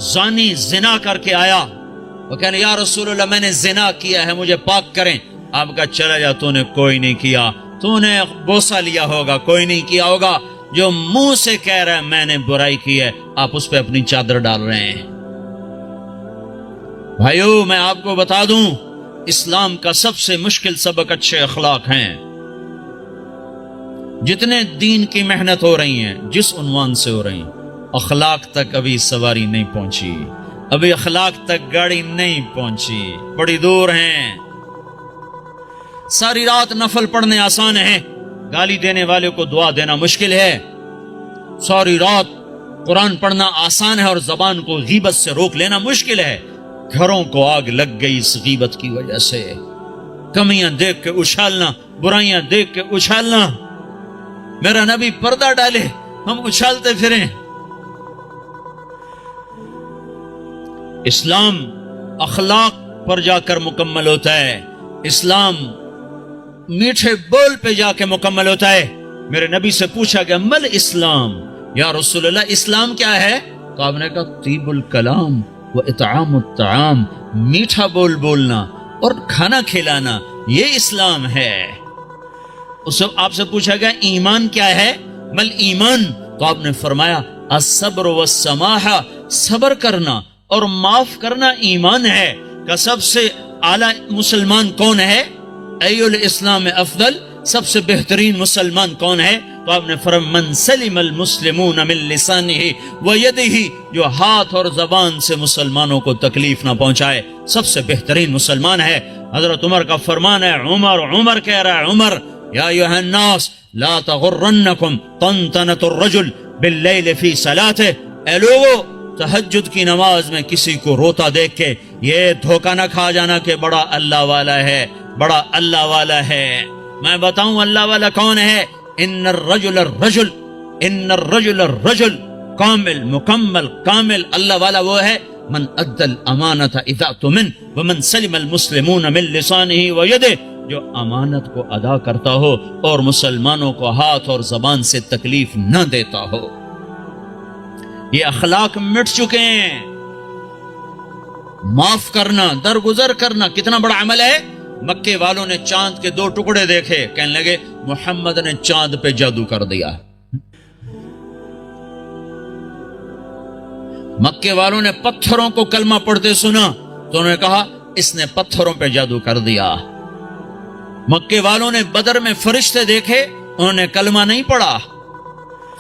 زانی زنا کر کے آیا، وہ کہنے یا رسول اللہ میں نے زنا کیا ہے، مجھے پاک کریں۔ آپ کا چلا جا، تو نے کوئی نہیں کیا، تو نے بوسہ لیا ہوگا، کوئی نہیں کیا ہوگا۔ جو منہ سے کہہ رہا ہے میں نے برائی کی ہے، آپ اس پہ اپنی چادر ڈال رہے ہیں۔ بھائیو میں آپ کو بتا دوں، اسلام کا سب سے مشکل سبق اچھے اخلاق ہیں۔ جتنے دین کی محنت ہو رہی ہیں، جس عنوان سے ہو رہی ہیں، اخلاق تک ابھی سواری نہیں پہنچی، ابھی اخلاق تک گاڑی نہیں پہنچی، بڑی دور ہیں۔ ساری رات نفل پڑھنے آسان ہے، گالی دینے والے کو دعا دینا مشکل ہے۔ ساری رات قرآن پڑھنا آسان ہے اور زبان کو غیبت سے روک لینا مشکل ہے۔ گھروں کو آگ لگ گئی اس غیبت کی وجہ سے، کمیاں دیکھ کے اچھالنا، برائیاں دیکھ کے اچھالنا۔ میرا نبی پردہ ڈالے، ہم اچھالتے پھریں۔ اسلام اخلاق پر جا کر مکمل ہوتا ہے، اسلام میٹھے بول پہ جا کے مکمل ہوتا ہے۔ میرے نبی سے پوچھا گیا مل اسلام، یا رسول اللہ اسلام کیا ہے؟ تو آپ نے کہا طیب الکلام و اطعام الطعام، میٹھا بول بولنا اور کھانا کھلانا، یہ اسلام ہے۔ آپ سے پوچھا گیا ایمان کیا ہے؟ مل ایمان، تو آپ نے فرمایا الصبر والسماحہ، صبر کرنا اور معاف کرنا ایمان ہے۔ کہ سب سے اعلیٰ مسلمان کون ہے؟ ای الاسلام افضل، سب سے بہترین مسلمان کون ہے؟ تو آپ نے فرمایا من سلم المسلمون من لسانہ ویدہ، جو ہاتھ اور زبان سے مسلمانوں کو تکلیف نہ پہنچائے، سب سے بہترین مسلمان ہے۔ حضرت عمر کا فرمان ہے، عمر کہہ رہا ہے، عمر یا ایھا الناس لا تغرنکم طنطنۃ الرجل باللیل فی صلاتہ، اے لوگو تہجد کی نماز میں کسی کو روتا دیکھ کے یہ دھوکہ نہ کھا جانا کہ بڑا اللہ والا ہے، بڑا اللہ والا ہے۔ میں بتاؤں اللہ والا کون ہے؟ ان الرجل الرجل کامل، مکمل، کامل اللہ والا وہ ہے من ادى الامانۃ اذا اؤتمن ومن سلم المسلمون من لسانہ ویدہ، جو امانت کو ادا کرتا ہو اور مسلمانوں کو ہاتھ اور زبان سے تکلیف نہ دیتا ہو۔ یہ اخلاق مٹ چکے ہیں۔ معاف کرنا، درگزر کرنا کتنا بڑا عمل ہے۔ مکے والوں نے چاند کے 2 ٹکڑے دیکھے، کہنے لگے محمد نے چاند پہ جادو کر دیا۔ مکے والوں نے پتھروں کو کلمہ پڑھتے سنا تو انہوں نے کہا اس نے پتھروں پہ جادو کر دیا۔ مکے والوں نے بدر میں فرشتے دیکھے، انہوں نے کلمہ نہیں پڑھا۔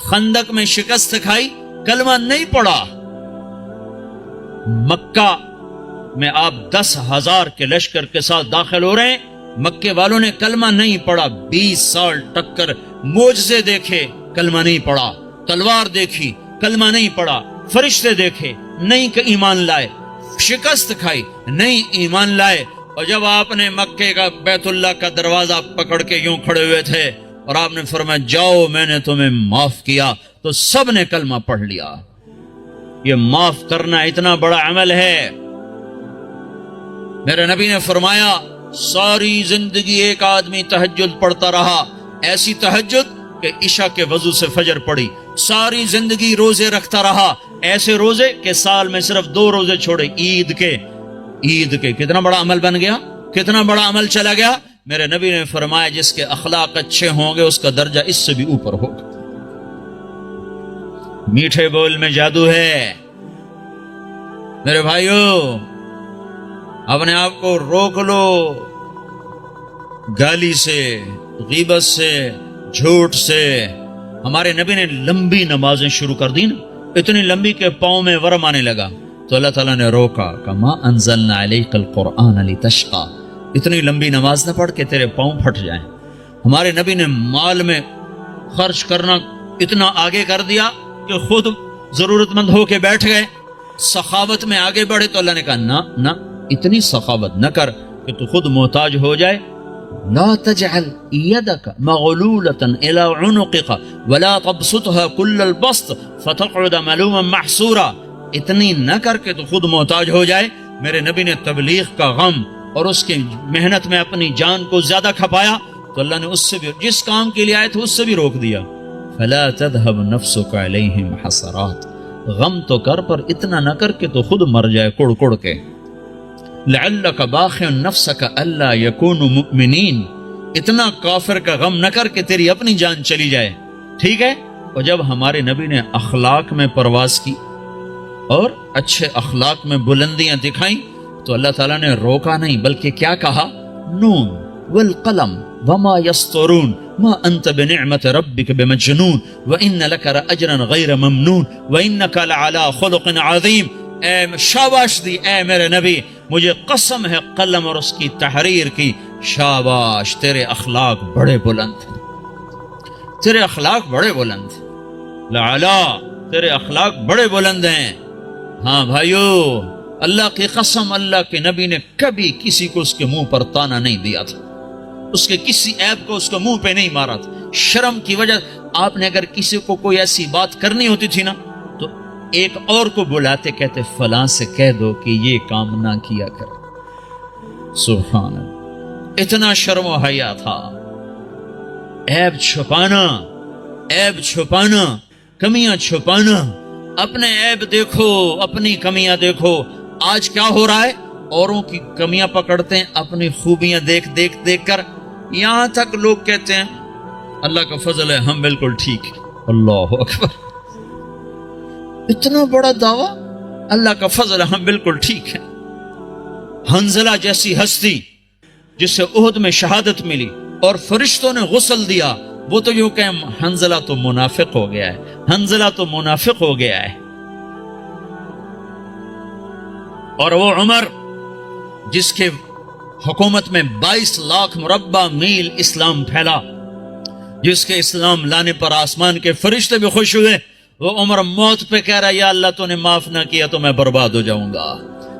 خندق میں شکست کھائی، کلمہ نہیں پڑھا۔ مکہ میں آپ 10,000 کے لشکر کے ساتھ داخل ہو رہے ہیں، مکے والوں نے کلمہ نہیں پڑھا۔ 20 سال ٹکر، معجزے دیکھے، کلمہ نہیں پڑھا۔ تلوار دیکھی، کلمہ نہیں پڑھا۔ فرشتے دیکھے، نہیں کہ ایمان لائے۔ شکست کھائی، نہیں ایمان لائے۔ اور جب آپ نے مکے کا بیت اللہ کا دروازہ پکڑ کے یوں کھڑے ہوئے تھے اور آپ نے فرمایا جاؤ میں نے تمہیں معاف کیا، تو سب نے کلمہ پڑھ لیا۔ یہ معاف کرنا اتنا بڑا عمل ہے۔ میرے نبی نے فرمایا ساری زندگی ایک آدمی تہجد پڑھتا رہا، ایسی تہجد کہ عشاء کے وضو سے فجر پڑی۔ ساری زندگی روزے رکھتا رہا، ایسے روزے کہ سال میں صرف 2 روزے چھوڑے، عید کے۔ کتنا بڑا عمل بن گیا، کتنا بڑا عمل چلا گیا۔ میرے نبی نے فرمایا جس کے اخلاق اچھے ہوں گے اس کا درجہ اس سے بھی اوپر ہوگا۔ میٹھے بول میں جادو ہے۔ میرے بھائیو اپنے آپ کو روک لو، گالی سے، غیبت سے، جھوٹ سے۔ ہمارے نبی نے لمبی نمازیں شروع کر دی نا، اتنی لمبی کہ پاؤں میں ورم آنے لگا، تو اللہ تعالیٰ نے روکا کہ ما انزلنا علیک القرآن لتشقی، اتنی لمبی نماز نہ پڑھ کے تیرے پاؤں پھٹ جائیں۔ ہمارے نبی نے مال میں خرچ کرنا اتنا آگے کر دیا کہ خود ضرورت مند ہو کے بیٹھ گئے۔ سخاوت میں آگے بڑھے تو اللہ نے کہا نہ اتنی سخاوت نہ کر کہ تو خود محتاج ہو جائے۔ لا تجعل يدك مغلولة الى عنقك ولا تبسطها كل البسط فتقعد ملوما محسورا، اتنی نہ کر کے تو خود محتاج ہو جائے۔ میرے نبی نے تبلیغ کا غم اور اس کی محنت میں اپنی جان کو زیادہ کھپایا تو اللہ نے اس سے بھی، جس کام کے لیے آئے تھے اس سے بھی روک دیا۔ فلا تذهب نفسك عليهم حسرات، غم تو کر پر اتنا نہ کر کہ تو خود مر جائے کڑ کڑ کے. لعلک باخع نفسک الا یکونوا مؤمنین، اتنا کافر کا غم نہ کر کہ تیری اپنی جان چلی جائے. ٹھیک ہے. اور جب ہمارے نبی نے اخلاق میں پرواز کی اور اچھے اخلاق میں بلندیاں دکھائیں تو اللہ تعالیٰ نے روکا نہیں، بلکہ کیا کہا؟ نون والقلم وما يسطرون ما انت بنعمت ربک بمجنون وان لک لاجرا غیر ممنون وانک لعلی خلق عظیم. اے شاباش دی اے میرے نبی، مجھے قسم ہے قلم اور اس کی تحریر کی، شاباش تیرے اخلاق بڑے بلند ہیں، تیرے اخلاق بڑے بلند ہیں، لعلا تیرے اخلاق بڑے بلند ہیں. ہاں بھائیو، اللہ کی قسم اللہ کے نبی نے کبھی کسی کو اس کے منہ پر تانا نہیں دیا تھا، اس کے کسی عیب کو اس کے منہ پہ نہیں مارا تھا. شرم کی وجہ آپ نے اگر کسی کو کوئی ایسی بات کرنی ہوتی تھی نا تو ایک اور کو بلاتے، کہتے فلاں سے کہہ دو کہ یہ کام نہ کیا کر. سبحان اللہ، اتنا شرم و حیا تھا. عیب چھپانا، عیب چھپانا، کمیاں چھپانا. اپنے عیب دیکھو، اپنی کمیاں دیکھو. آج کیا ہو رہا ہے؟ اوروں کی کمیاں پکڑتے ہیں، اپنی خوبیاں دیکھ دیکھ دیکھ کر، یہاں تک لوگ کہتے ہیں اللہ کا فضل ہے ہم بالکل ٹھیک ہیں. اللہ اکبر، اتنا بڑا دعویٰ، اللہ کا فضل ہے ہم بالکل ٹھیک ہیں. حنظلہ جیسی ہستی جسے احد میں شہادت ملی اور فرشتوں نے غسل دیا، وہ تو یوں کہ حنظلہ تو منافق ہو گیا ہے، حنظلہ تو منافق ہو گیا ہے. اور وہ عمر جس کے حکومت میں 22 لاکھ مربع میل اسلام پھیلا، جس کے اسلام لانے پر آسمان کے فرشتے بھی خوش ہوئے، وہ عمر موت پہ کہہ رہا یا اللہ تو نے معاف نہ کیا تو میں برباد ہو جاؤں گا،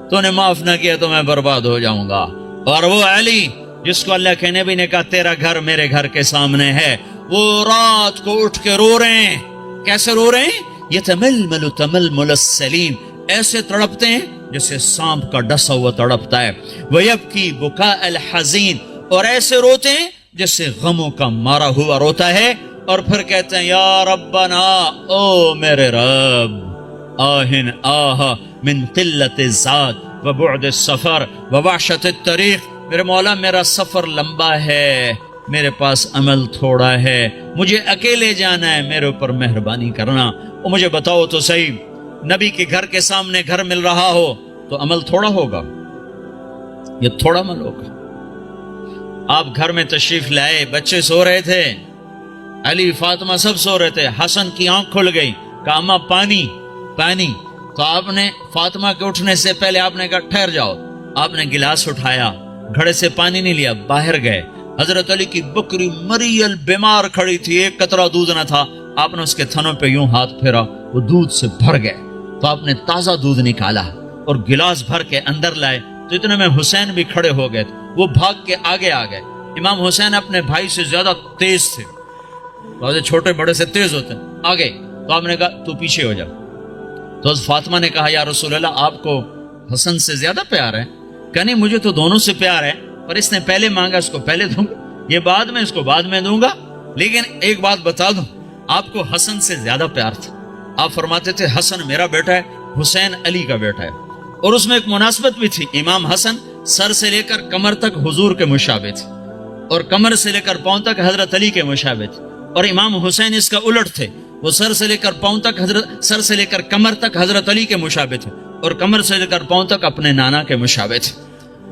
تو نے معاف نہ کیا تو میں برباد ہو جاؤں گا. اور وہ علی جس کو اللہ کے نبی نے کہا تیرا گھر میرے گھر کے سامنے ہے، وہ رات کو اٹھ کے رو رہے ہیں. کیسے رو رہے ہیں؟ یتململ تململ السلیم، ایسے تڑپتے ہیں جیسے سانپ کا ڈسا ہوا تڑپتا ہے. ویبکی بکاء الحزین، اور ایسے روتے ہیں جیسے غموں کا مارا ہوا روتا ہے. اور پھر کہتے ہیں یا ربنا، او میرے رب، آہن آہ من قلت الزاد وبعد السفر ووحشت الطریق، میرے مولا میرا سفر لمبا ہے، میرے پاس عمل تھوڑا ہے، مجھے اکیلے جانا ہے، میرے اوپر مہربانی کرنا. اور مجھے بتاؤ تو صحیح، نبی کے گھر کے سامنے گھر مل رہا ہو تو عمل تھوڑا ہوگا؟ یہ تھوڑا عمل ہوگا؟ آپ گھر میں تشریف لائے، بچے سو رہے تھے، علی فاطمہ سب سو رہے تھے، حسن کی آنکھ کھل گئی، کہا اماں پانی پانی. تو آپ نے فاطمہ کے اٹھنے سے پہلے آپ نے کہا ٹھہر جاؤ. آپ نے گلاس اٹھایا، گھڑے سے پانی نہیں لیا، باہر گئے. حضرت علی کی بکری مریل بیمار کھڑی تھی، ایک قطرہ دودھ نہ تھا. آپ نے اس کے تھنوں پہ یوں ہاتھ پھیرا، وہ دودھ سے بھر گئے. تو آپ نے تازہ دودھ نکالا اور گلاس بھر کے اندر لائے. تو اتنے میں حسین بھی کھڑے ہو گئے، وہ بھاگ کے آگے آ گئے. امام حسین اپنے بھائی سے زیادہ تیز تھے، چھوٹے بڑے سے تیز ہوتے ہیں. آگے تو آپ نے کہا تو پیچھے ہو جا. تو فاطمہ نے کہا یا رسول اللہ آپ کو حسن سے زیادہ پیار ہے؟ کہ نہیں، مجھے تو دونوں سے پیار ہے، پر اس نے پہلے مانگا، اس کو پہلے دوں گا، یہ بعد میں، اس کو بعد میں دوں گا. لیکن ایک بات بتا دوں، آپ کو حسن سے زیادہ پیار تھا. آپ فرماتے تھے حسن میرا بیٹا ہے، حسین علی کا بیٹا ہے. اور اس میں ایک مناسبت بھی تھی، امام حسن سر سے لے کر کمر تک حضور کے مشابہ تھے، اور کمر سے لے کر پاؤں تک حضرت علی کے مشابہ تھے. اور امام حسین اس کا الٹ تھے، وہ سر سے لے کر پاؤں تک سر سے لے کر کمر تک حضرت علی کے مشابہ تھے، اور کمر سے لے کر پاؤں تک اپنے نانا کے مشابہ تھے.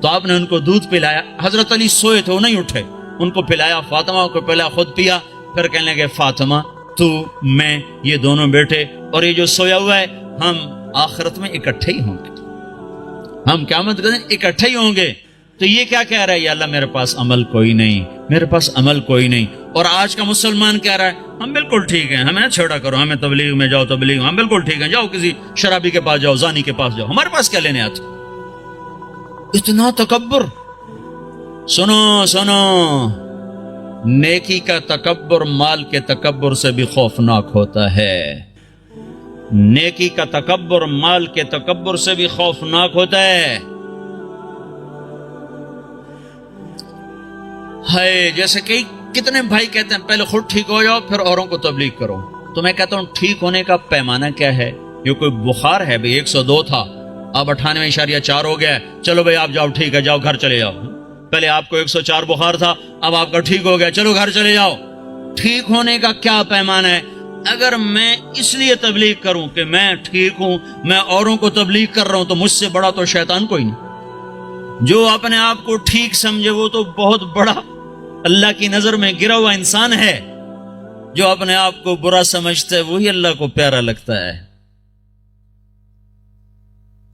تو آپ نے ان کو دودھ پلایا. حضرت علی سوئے تھے، وہ نہیں اٹھے، ان کو پلایا. فاطمہ کو پہلا خود پیا. پھر کہنے لگے فاطمہ تو میں یہ دونوں بیٹے اور یہ جو سویا ہوا ہے، ہم آخرت میں اکٹھے ہی ہوں گے، ہم قیامت کے دن اکٹھے ہی ہوں گے. تو یہ کیا کہہ رہا ہے؟ یا اللہ میرے پاس عمل کوئی نہیں، میرے پاس عمل کوئی نہیں. اور آج کا مسلمان کہہ رہا ہے ہم بالکل ٹھیک ہیں، ہمیں نہ چھوڑا کرو، ہمیں تبلیغ میں جاؤ، تبلیغ ہم بالکل ٹھیک ہیں، جاؤ کسی شرابی کے پاس جاؤ، زانی کے پاس جاؤ، ہمارے پاس کیا لینے آتے؟ اتنا تکبر. سنو سنو، نیکی کا تکبر مال کے تکبر سے بھی خوفناک ہوتا ہے. نیکی کا تکبر مال کے تکبر سے بھی خوفناک ہوتا ہے. جیسے کہ کتنے بھائی کہتے ہیں پہلے خود ٹھیک ہو جاؤ پھر اوروں کو تبلیغ کرو. تو میں کہتا ہوں ٹھیک ہونے کا پیمانہ کیا ہے؟ یہ کوئی بخار ہے بھائی؟ 102 تھا، اب 98.4 ہو گیا ہے، چلو بھائی آپ جاؤ، ٹھیک ہے، جاؤ گھر چلے جاؤ۔ پہلے آپ کو 104 بخار تھا، اب آپ کا ٹھیک ہو گیا، چلو گھر چلے جاؤ۔ ٹھیک ہونے کا کیا پیمانہ ہے؟ اگر میں اس لیے تبلیغ کروں کہ میں ٹھیک ہوں، میں اوروں کو تبلیغ کر رہا ہوں، تو مجھ سے بڑا تو شیطان کوئی نہیں۔ جو اپنے آپ کو ٹھیک سمجھے وہ تو بہت بڑا اللہ کی نظر میں گرا ہوا انسان ہے۔ جو اپنے آپ کو برا سمجھتا ہے وہی اللہ کو پیارا لگتا ہے۔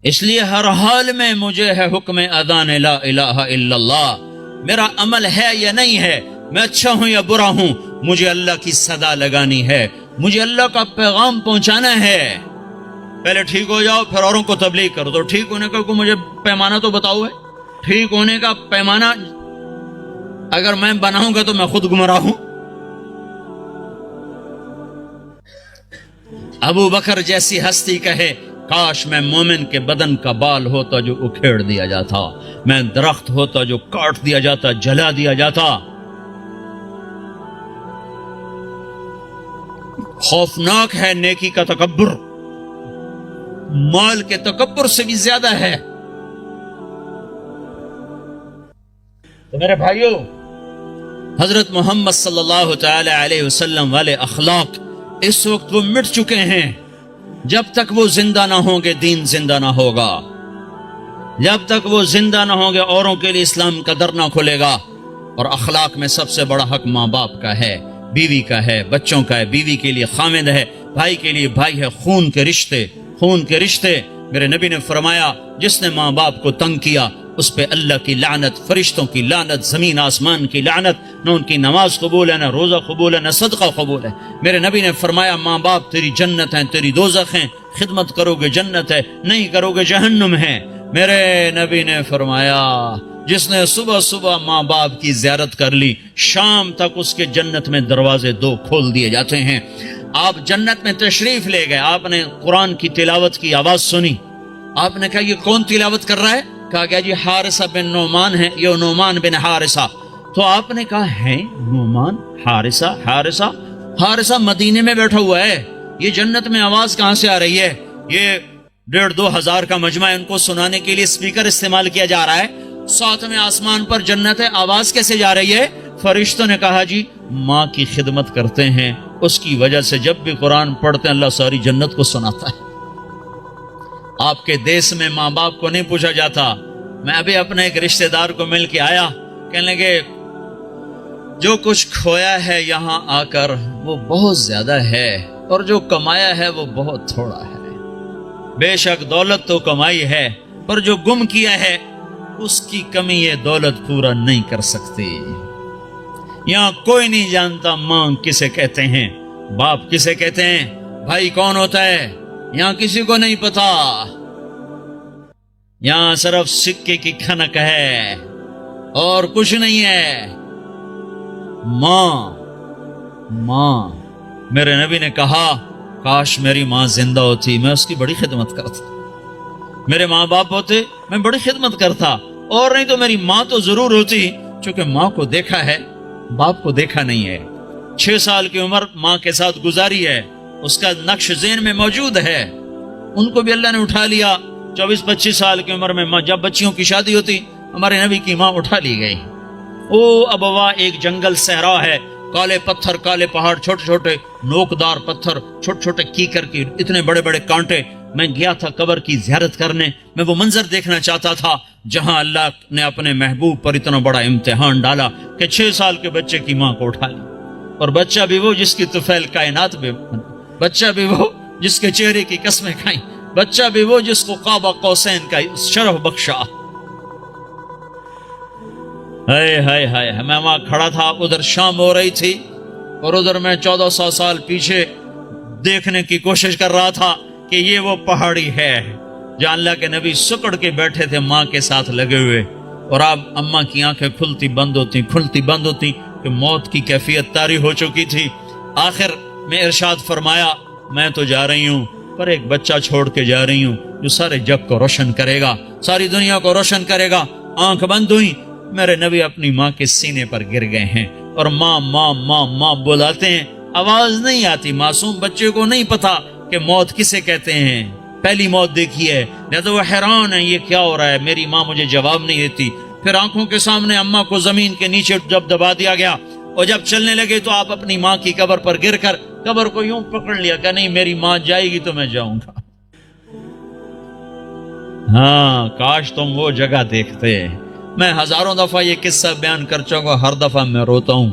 اس لیے ہر حال میں مجھے ہے حکم اذان لا الہ الا اللہ۔ میرا عمل ہے یا نہیں ہے، میں اچھا ہوں یا برا ہوں، مجھے اللہ کی صدا لگانی ہے، مجھے اللہ کا پیغام پہنچانا ہے۔ پہلے ٹھیک ہو جاؤ پھر اوروں کو تبلیغ کرو۔ تو ٹھیک ہونے کا کوئی مجھے پیمانہ تو بتاؤ ہے۔ ٹھیک ہونے کا پیمانہ اگر میں بناؤں گا تو میں خود گمراہ ہوں۔ ابو بکر جیسی ہستی کہے کاش میں مومن کے بدن کا بال ہوتا جو اکھیڑ دیا جاتا، میں درخت ہوتا جو کاٹ دیا جاتا، جلا دیا جاتا۔ خوفناک ہے نیکی کا تکبر، مال کے تکبر سے بھی زیادہ ہے۔ تو میرے بھائیوں، حضرت محمد صلی اللہ تعالی علیہ وسلم والے اخلاق اس وقت وہ مٹ چکے ہیں۔ جب تک وہ زندہ نہ ہوں گے دین زندہ نہ ہوگا، جب تک وہ زندہ نہ ہوں گے اوروں کے لیے اسلام کا در نہ کھلے گا۔ اور اخلاق میں سب سے بڑا حق ماں باپ کا ہے، بیوی کا ہے، بچوں کا ہے۔ بیوی کے لیے خامد ہے، بھائی کے لیے بھائی ہے، خون کے رشتے، خون کے رشتے۔ میرے نبی نے فرمایا جس نے ماں باپ کو تنگ کیا اس پہ اللہ کی لعنت، فرشتوں کی لعنت، زمین آسمان کی لعنت، نہ ان کی نماز قبول ہے، نہ روزہ قبول ہے، نہ صدقہ قبول ہے۔ میرے نبی نے فرمایا ماں باپ تیری جنت ہیں، تیری دوزخ ہیں، خدمت کرو گے جنت ہے، نہیں کرو گے جہنم ہے۔ میرے نبی نے فرمایا جس نے صبح صبح ماں باپ کی زیارت کر لی شام تک اس کے جنت میں دروازے 2 کھول دیے جاتے ہیں۔ آپ جنت میں تشریف لے گئے، آپ نے قرآن کی تلاوت کی آواز سنی، آپ نے کہا یہ کون تلاوت کر رہا ہے؟ کہا گیا جی حارثہ بن نعمان ہے، یہ نعمان بن حارثہ۔ تو آپ نے کہا ہے نعمان، حارثہ، حارثہ مدینے میں بیٹھا ہوا ہے، یہ جنت میں آواز کہاں سے آ رہی ہے؟ یہ 1,500-2 ہزار کا مجمع ہے، ان کو سنانے کے لیے اسپیکر استعمال کیا جا رہا ہے۔ 7ویں آسمان پر جنت ہے، آواز کیسے جا رہی ہے؟ فرشتوں نے کہا جی ماں کی خدمت کرتے ہیں، اس کی وجہ سے جب بھی قرآن پڑھتے ہیں اللہ ساری جنت کو سناتا ہے۔ آپ کے دیس میں ماں باپ کو نہیں پوچھا جاتا۔ میں ابھی اپنے ایک رشتہ دار کو مل کے آیا، کہنے لگے جو کچھ کھویا ہے یہاں آ کر وہ بہت زیادہ ہے، اور جو کمایا ہے وہ بہت تھوڑا ہے۔ بے شک دولت تو کمائی ہے، پر جو گم کیا ہے اس کی کمی یہ دولت پورا نہیں کر سکتی۔ یہاں کوئی نہیں جانتا ماں کسے کہتے ہیں، باپ کسے کہتے ہیں، بھائی کون ہوتا ہے، یہاں کسی کو نہیں پتا۔ یہاں صرف سکے کی کھنک ہے اور کچھ نہیں ہے۔ ماں میرے نبی نے کہا کاش میری ماں زندہ ہوتی، میں اس کی بڑی خدمت کرتا۔ میرے ماں باپ ہوتے میں بڑی خدمت کرتا، اور نہیں تو میری ماں تو ضرور ہوتی، چونکہ ماں کو دیکھا ہے باپ کو دیکھا نہیں ہے۔ 6 سال کی عمر ماں کے ساتھ گزاری ہے، اس کا نقش ذہن میں موجود ہے۔ ان کو بھی اللہ نے اٹھا لیا 24-25 سال کی عمر میں، جب بچیوں کی شادی ہوتی ہمارے نبی کی ماں اٹھا لی گئی۔ او ابوا ایک جنگل صحرا ہے، کالے پتھر، کالے پہاڑ، چھوٹے چھوٹے نوکدار پتھر، چھوٹے چھوٹے کیکر کی اتنے بڑے بڑے کانٹے۔ میں گیا تھا قبر کی زیارت کرنے، میں وہ منظر دیکھنا چاہتا تھا جہاں اللہ نے اپنے محبوب پر اتنا بڑا امتحان ڈالا کہ 6 سال کے بچے کی ماں کو اٹھا لی، اور بچہ بھی وہ جس کی طفیل کائنات میں، بچہ بھی وہ جس کے چہرے کی قسمیں کھائیں، بچہ بھی وہ جس کو قاب قوسین کا شرف بخشا۔ ہائے میں وہاں کھڑا تھا، ادھر شام ہو رہی تھی اور ادھر میں 1400 سال پیچھے دیکھنے کی کوشش کر رہا تھا کہ یہ وہ پہاڑی ہے جہاں اللہ کے نبی سکڑ کے بیٹھے تھے ماں کے ساتھ لگے ہوئے، اور اب اماں کی آنکھیں کھلتی بند ہوتی کہ موت کی کیفیت طاری ہو چکی تھی۔ آخر میں ارشاد فرمایا میں تو جا رہی ہوں، پر ایک بچہ چھوڑ کے جا رہی ہوں جو سارے جگ کو روشن کرے گا، ساری دنیا کو روشن کرے گا۔ آنکھ بند ہوئی، میرے نبی اپنی ماں کے سینے پر گر گئے ہیں، اور ماں ماں ماں ماں بلاتے ہیں، آواز نہیں آتی۔ معصوم بچے کو نہیں پتا کہ موت کسے کہتے ہیں، پہلی موت دیکھی ہے، لہذا وہ حیران ہے یہ کیا ہو رہا ہے، میری ماں مجھے جواب نہیں دیتی۔ پھر آنکھوں کے سامنے اماں کو زمین کے نیچے جب دبا دیا گیا اور جب چلنے لگے تو آپ اپنی ماں کی قبر پر گر کر قبر کو یوں پکڑ لیا کہ نہیں میری ماں جائے گی تو میں جاؤں گا۔ ہاں کاش تم وہ جگہ دیکھتے۔ میں ہزاروں دفعہ یہ قصہ بیان کر چکا، ہر دفعہ میں روتا ہوں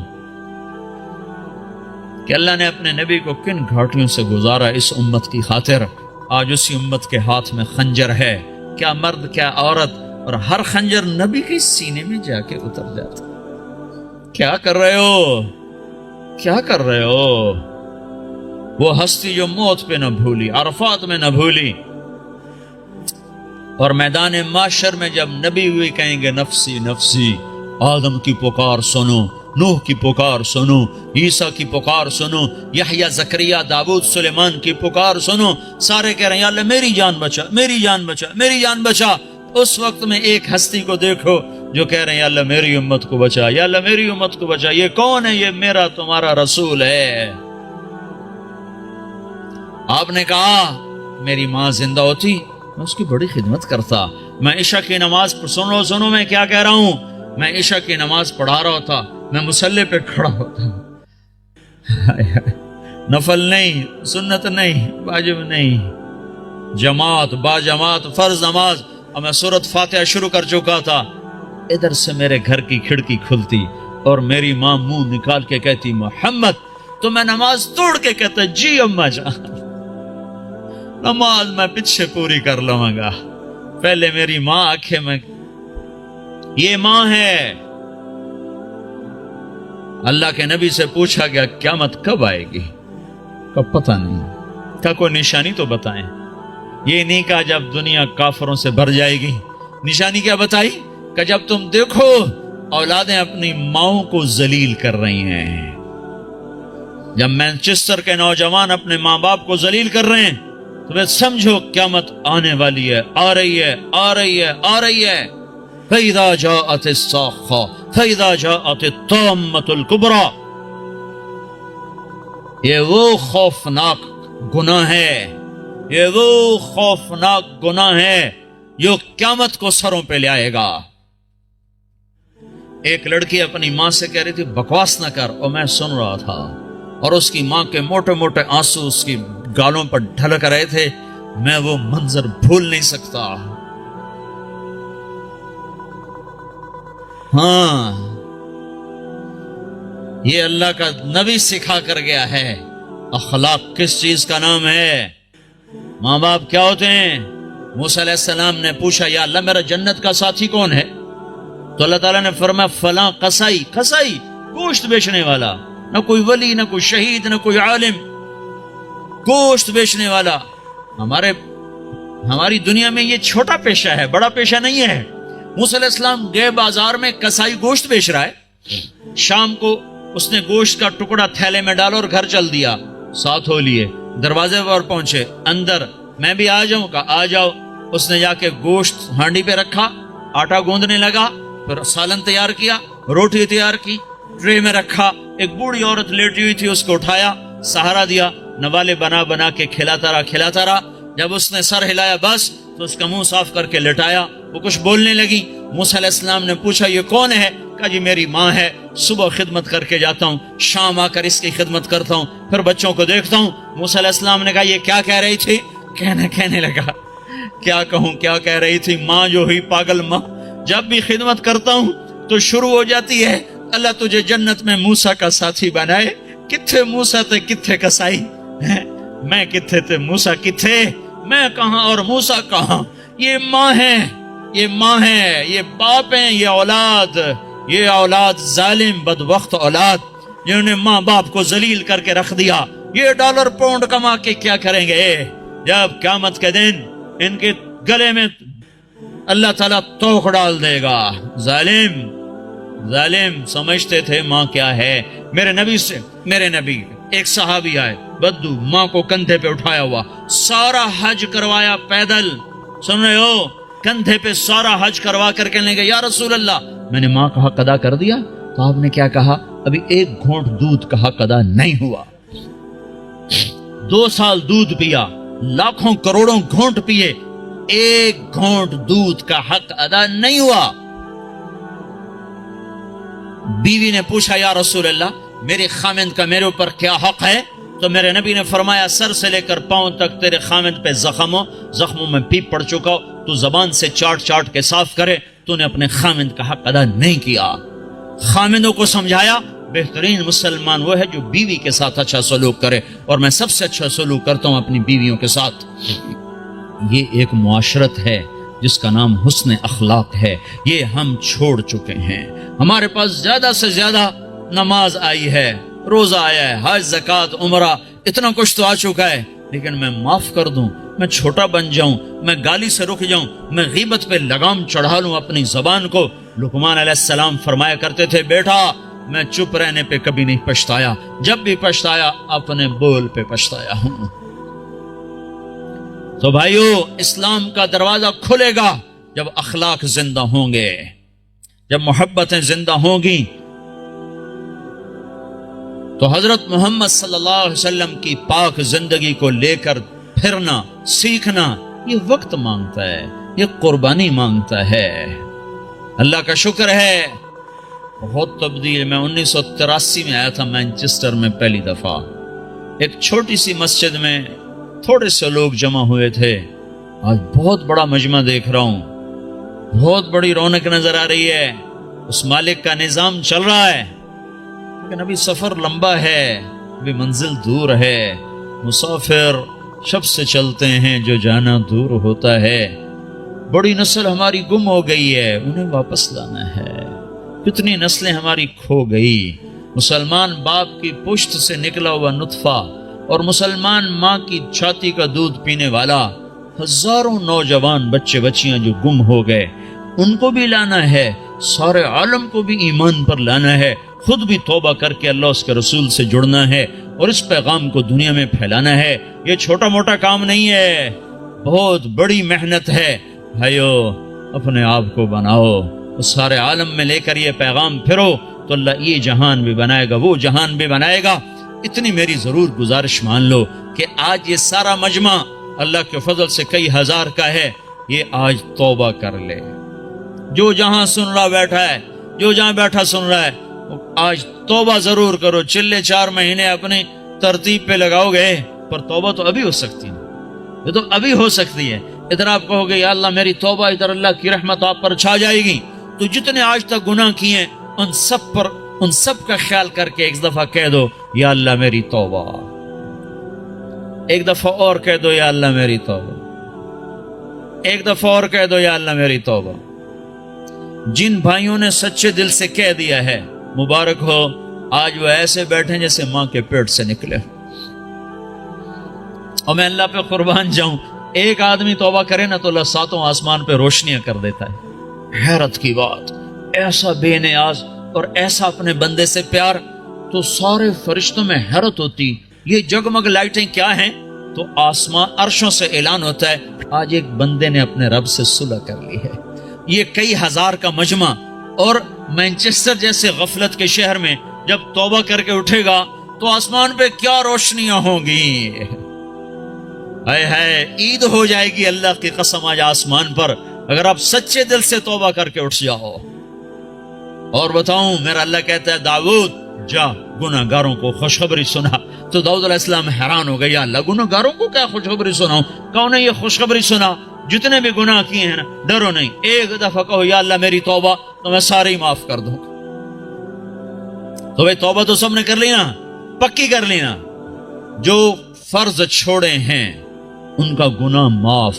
کہ اللہ نے اپنے نبی کو کن گھاٹیوں سے گزارا اس امت کی خاطر۔ آج اسی امت کے ہاتھ میں خنجر ہے، کیا مرد کیا عورت، اور ہر خنجر نبی کے سینے میں جا کے اتر جاتا۔ کیا کر رہے ہو، کیا کر رہے ہو؟ وہ ہستی جو موت پہ نہ بھولی، عرفات میں نہ بھولی، اور میدان معاشر میں جب نبی ہوئی کہیں گے نفسی نفسی، آدم کی پکار سنو، نوح کی پکار سنو، عیسیٰ کی پکار سنو، یحییٰ زکریا داؤد سلیمان کی پکار سنو، سارے کہہ رہے ہیں یا اللہ میری جان بچا، میری جان بچا، میری جان بچا۔ اس وقت میں ایک ہستی کو دیکھو جو کہہ رہے ہیں یا اللہ میری امت کو بچا، یا اللہ میری امت کو بچا۔ یہ کون ہے؟ یہ میرا تمہارا رسول ہے۔ آپ نے کہا میری ماں زندہ ہوتی میں اس کی بڑی خدمت کرتا۔ میں عشاء کی نماز سنو میں کیا کہہ رہا ہوں، میں عشاء کی نماز پڑھا رہا ہوتا، میں مصلی پہ کھڑا ہوتا، نفل نہیں، سنت نہیں، واجب نہیں، جماعت با جماعت فرض نماز، اور میں سورۃ فاتحہ شروع کر چکا تھا۔ ادھر سے میرے گھر کی کھڑکی کھلتی اور میری ماں منہ نکال کے کہتی محمد، تو میں نماز توڑ کے کہتا جی اماں جان، نماز میں پیچھے پوری کر لوں گا۔ پہلے میری ماں آنکھیں میں، یہ ماں ہے۔ اللہ کے نبی سے پوچھا گیا قیامت کب آئے گی؟ کب پتہ نہیں، کیا کوئی نشانی تو بتائیں۔ یہ نہیں کہا جب دنیا کافروں سے بھر جائے گی، نشانی کیا بتائی کہ جب تم دیکھو اولادیں اپنی ماؤں کو ذلیل کر رہی ہیں، جب مانچسٹر کے نوجوان اپنے ماں باپ کو ذلیل کر رہے ہیں تو میں سمجھو قیامت آنے والی ہے، آ رہی ہے، آ رہی ہے، آ رہی ہے۔ فَإِذَا جَاءَتِ الصَّاخَّةُ فَإِذَا جَاءَتِ الطَّامَّةُ الْكُبْرَى، یہ وہ خوفناک گناہ ہے، یہ وہ خوفناک گناہ ہے جو قیامت کو سروں پہ لے آئے گا۔ ایک لڑکی اپنی ماں سے کہہ رہی تھی بکواس نہ کر، اور میں سن رہا تھا، اور اس کی ماں کے موٹے موٹے آنسو اس کی گالوں پر ڈھلک رہے تھے۔ میں وہ منظر بھول نہیں سکتا۔ ہاں یہ اللہ کا نبی سکھا کر گیا ہے۔ اخلاق کس چیز کا نام ہے؟ ماں باپ کیا ہوتے ہیں؟ موسیٰ علیہ السلام نے پوچھا یا اللہ میرا جنت کا ساتھی کون ہے؟ تو اللہ تعالیٰ نے فرمایا فلاں قصائی، قصائی گوشت بیچنے والا، نہ کوئی ولی، نہ کوئی شہید، نہ کوئی عالم، گوشت بیچنے والا۔ ہماری دنیا میں یہ چھوٹا پیشہ ہے، بڑا پیشہ نہیں ہے۔ موسیٰ علیہ السلام گئے بازار میں، قصائی گوشت بیچ رہا ہے، شام کو اس نے گوشت کا ٹکڑا تھیلے میں ڈالا اور گھر چل دیا، ساتھ ہو لیے، دروازے پر پہنچے، اندر میں بھی آ جاؤں کا آ جاؤ۔ اس نے جا کے گوشت ہانڈی پہ رکھا، آٹا گوندنے لگا، پھر سالن تیار کیا، روٹی تیار کی، ٹرے میں رکھا۔ ایک بوڑھی عورت لیٹی ہوئی تھی، اس کو اٹھایا، سہارا دیا، نوالے بنا بنا کے کھلاتا رہا۔ جب اس نے سر ہلایا بس تو اس کا منہ صاف کر کے لٹایا، وہ کچھ بولنے لگی۔ موسیٰ علیہ السلام نے پوچھا یہ کون ہے؟ کہا جی میری ماں ہے، صبح خدمت کر کے جاتا ہوں، شام آ کر اس کی خدمت کرتا ہوں، پھر بچوں کو دیکھتا ہوں۔ موسیٰ علیہ السلام نے کہا یہ کیا کہہ رہی تھی؟ کہنے لگا کیا کہوں، کیا کہہ رہی تھی؟ ماں جو ہوئی پاگل ماں، جب بھی خدمت کرتا ہوں تو شروع ہو جاتی ہے اللہ تجھے جنت میں موسیٰ کا ساتھی بنائے۔ کتھے موسیٰ تھے، کتھے قصائی؟ میں کتھے تھے، موسیٰ کتھے؟ میں کہاں اور موسیٰ کہاں؟ یہ ماں ہے، یہ ماں ہے، یہ باپ ہیں، یہ اولاد ظالم بدبخت اولاد جنہوں نے ماں باپ کو ذلیل کر کے رکھ دیا۔ یہ ڈالر پاؤنڈ کما کے کیا کریں گے جب قیامت کے دن ان کے گلے میں اللہ تعالیٰ توق ڈال دے گا۔ ظالم سمجھتے تھے ماں کیا ہے۔ میرے نبی ایک صحابی آئے، بدو، ماں کو کندھے پہ اٹھایا ہوا، سارا حج کروایا پیدل، سن رہے ہو، کندھے پہ سارا حج کروا کر کہنے گے یا رسول اللہ میں نے ماں کا حق ادا کر دیا؟ تو آپ نے کیا کہا؟ ابھی ایک گھونٹ دودھ کا حق ادا نہیں ہوا۔ 2 سال دودھ پیا، لاکھوں کروڑوں گھونٹ پیے، ایک گھونٹ دودھ کا حق ادا نہیں ہوا۔ بیوی نے پوچھا یا رسول اللہ میرے خامند کا میرے اوپر کیا حق ہے؟ تو میرے نبی نے فرمایا سر سے لے کر پاؤں تک تیرے خامند پہ زخموں میں پیپ پڑ چکا ہو، تو زبان سے چاٹ چاٹ کے صاف کرے، تو نے اپنے خامند کا حق ادا نہیں کیا۔ خامندوں کو سمجھایا بہترین مسلمان وہ ہے جو بیوی کے ساتھ اچھا سلوک کرے، اور میں سب سے اچھا سلوک کرتا ہوں اپنی بیویوں کے ساتھ۔ یہ ایک معاشرت ہے جس کا نام حسن اخلاق ہے، یہ ہم چھوڑ چکے ہیں۔ ہمارے پاس زیادہ سے زیادہ نماز آئی ہے، روزہ آیا ہے، حج، زکوٰۃ، عمرہ، اتنا کچھ تو آ چکا ہے، لیکن میں معاف کر دوں، میں چھوٹا بن جاؤں، میں گالی سے رک جاؤں، میں غیبت پہ لگام چڑھا لوں اپنی زبان کو۔ لقمان علیہ السلام فرمایا کرتے تھے بیٹا میں چپ رہنے پہ کبھی نہیں پچھتایا، جب بھی پچھتایا اپنے بول پہ پچھتایا ہوں۔ تو بھائیو اسلام کا دروازہ کھلے گا جب اخلاق زندہ ہوں گے، جب محبتیں زندہ ہوں گی۔ تو حضرت محمد صلی اللہ علیہ وسلم کی پاک زندگی کو لے کر پھرنا، سیکھنا، یہ وقت مانگتا ہے، یہ قربانی مانگتا ہے۔ اللہ کا شکر ہے بہت تبدیل۔ میں 1983 میں آیا تھا مینچسٹر میں پہلی دفعہ، ایک چھوٹی سی مسجد میں تھوڑے سے لوگ جمع ہوئے تھے، آج بہت بڑا مجمع دیکھ رہا ہوں، بہت بڑی رونق نظر آ رہی ہے، اس مالک کا نظام چل رہا ہے، لیکن ابھی سفر لمبا ہے، ابھی منزل دور ہے، مسافر شب سے چلتے ہیں جو جانا دور ہوتا ہے۔ بڑی نسل ہماری گم ہو گئی ہے، انہیں واپس لانا ہے۔ کتنی نسلیں ہماری کھو گئی۔ مسلمان باپ کی پشت سے نکلا ہوا نطفہ اور مسلمان ماں کی چھاتی کا دودھ پینے والا، ہزاروں نوجوان بچے بچیاں جو گم ہو گئے، ان کو بھی لانا ہے، سارے عالم کو بھی ایمان پر لانا ہے، خود بھی توبہ کر کے اللہ اس کے رسول سے جڑنا ہے اور اس پیغام کو دنیا میں پھیلانا ہے۔ یہ چھوٹا موٹا کام نہیں ہے، بہت بڑی محنت ہے۔ بھائیو اپنے آپ کو بناؤ، سارے عالم میں لے کر یہ پیغام پھرو تو اللہ یہ جہان بھی بنائے گا، وہ جہان بھی بنائے گا۔ اتنی میری ضرور گزارش مان لو کہ آج یہ سارا مجمع اللہ کے فضل سے کئی ہزار کا ہے، یہ آج توبہ کر لے۔ جو جہاں سن رہا بیٹھا ہے، جو جہاں بیٹھا سن رہا ہے، آج توبہ ضرور کرو۔ چلے 4 مہینے اپنی ترتیب پہ لگاؤ گے، پر توبہ تو ابھی ہو سکتی ہے، یہ تو ابھی ہو سکتی ہے۔ ادھر آپ کہو گے یا اللہ میری توبہ، ادھر اللہ کی رحمت آپ پر چھا جائے گی۔ تو جتنے آج تک گناہ کیے ان سب کا خیال کر کے ایک دفعہ کہہ دو یا اللہ میری توبہ، ایک دفعہ اور کہہ دو یا اللہ میری توبہ، ایک دفعہ اور کہہ دو یا اللہ میری توبہ۔ جن بھائیوں نے سچے دل سے کہہ دیا ہے مبارک ہو، آج وہ ایسے بیٹھے جیسے ماں کے پیٹ سے نکلے۔ اور میں اللہ پہ قربان جاؤں، ایک آدمی توبہ کرے نا تو اللہ 7 آسمان پہ روشنیاں کر دیتا ہے۔ حیرت کی بات، ایسا بے نیاز اور ایسا اپنے بندے سے پیار، تو سارے فرشتوں میں حیرت ہوتی یہ جگمگ لائٹیں کیا ہیں؟ تو آسمان عرشوں سے اعلان ہوتا ہے آج ایک بندے نے اپنے رب سے صلح کر لی ہے۔ یہ کئی ہزار کا مجمع، اور مینچسٹر جیسے غفلت کے شہر میں جب توبہ کر کے اٹھے گا تو آسمان پہ کیا روشنیاں ہوں گی، ہائے ہائے، عید ہو جائے گی اللہ کی قسم آج آسمان پر، اگر آپ سچے دل سے توبہ کر کے اٹھ جاؤ۔ اور بتاؤں، میرا اللہ کہتا ہے داؤد جا گناہ گاروں کو خوشخبری سنا۔ تو داؤد علیہ السلام حیران ہو گئے، یا اللہ گناہ گاروں کو کیا خوشخبری سناؤں؟ کہو نے یہ خوشخبری سنا، جتنے بھی گناہ کیے ہیں نا، ڈرو نہیں، ایک دفعہ کہو یا اللہ میری توبہ، تو میں سارے ہی معاف کر دوں۔ تو بھائی توبہ تو سب نے کر لی نا، پکی کر لی نا۔ جو فرض چھوڑے ہیں ان کا گناہ معاف،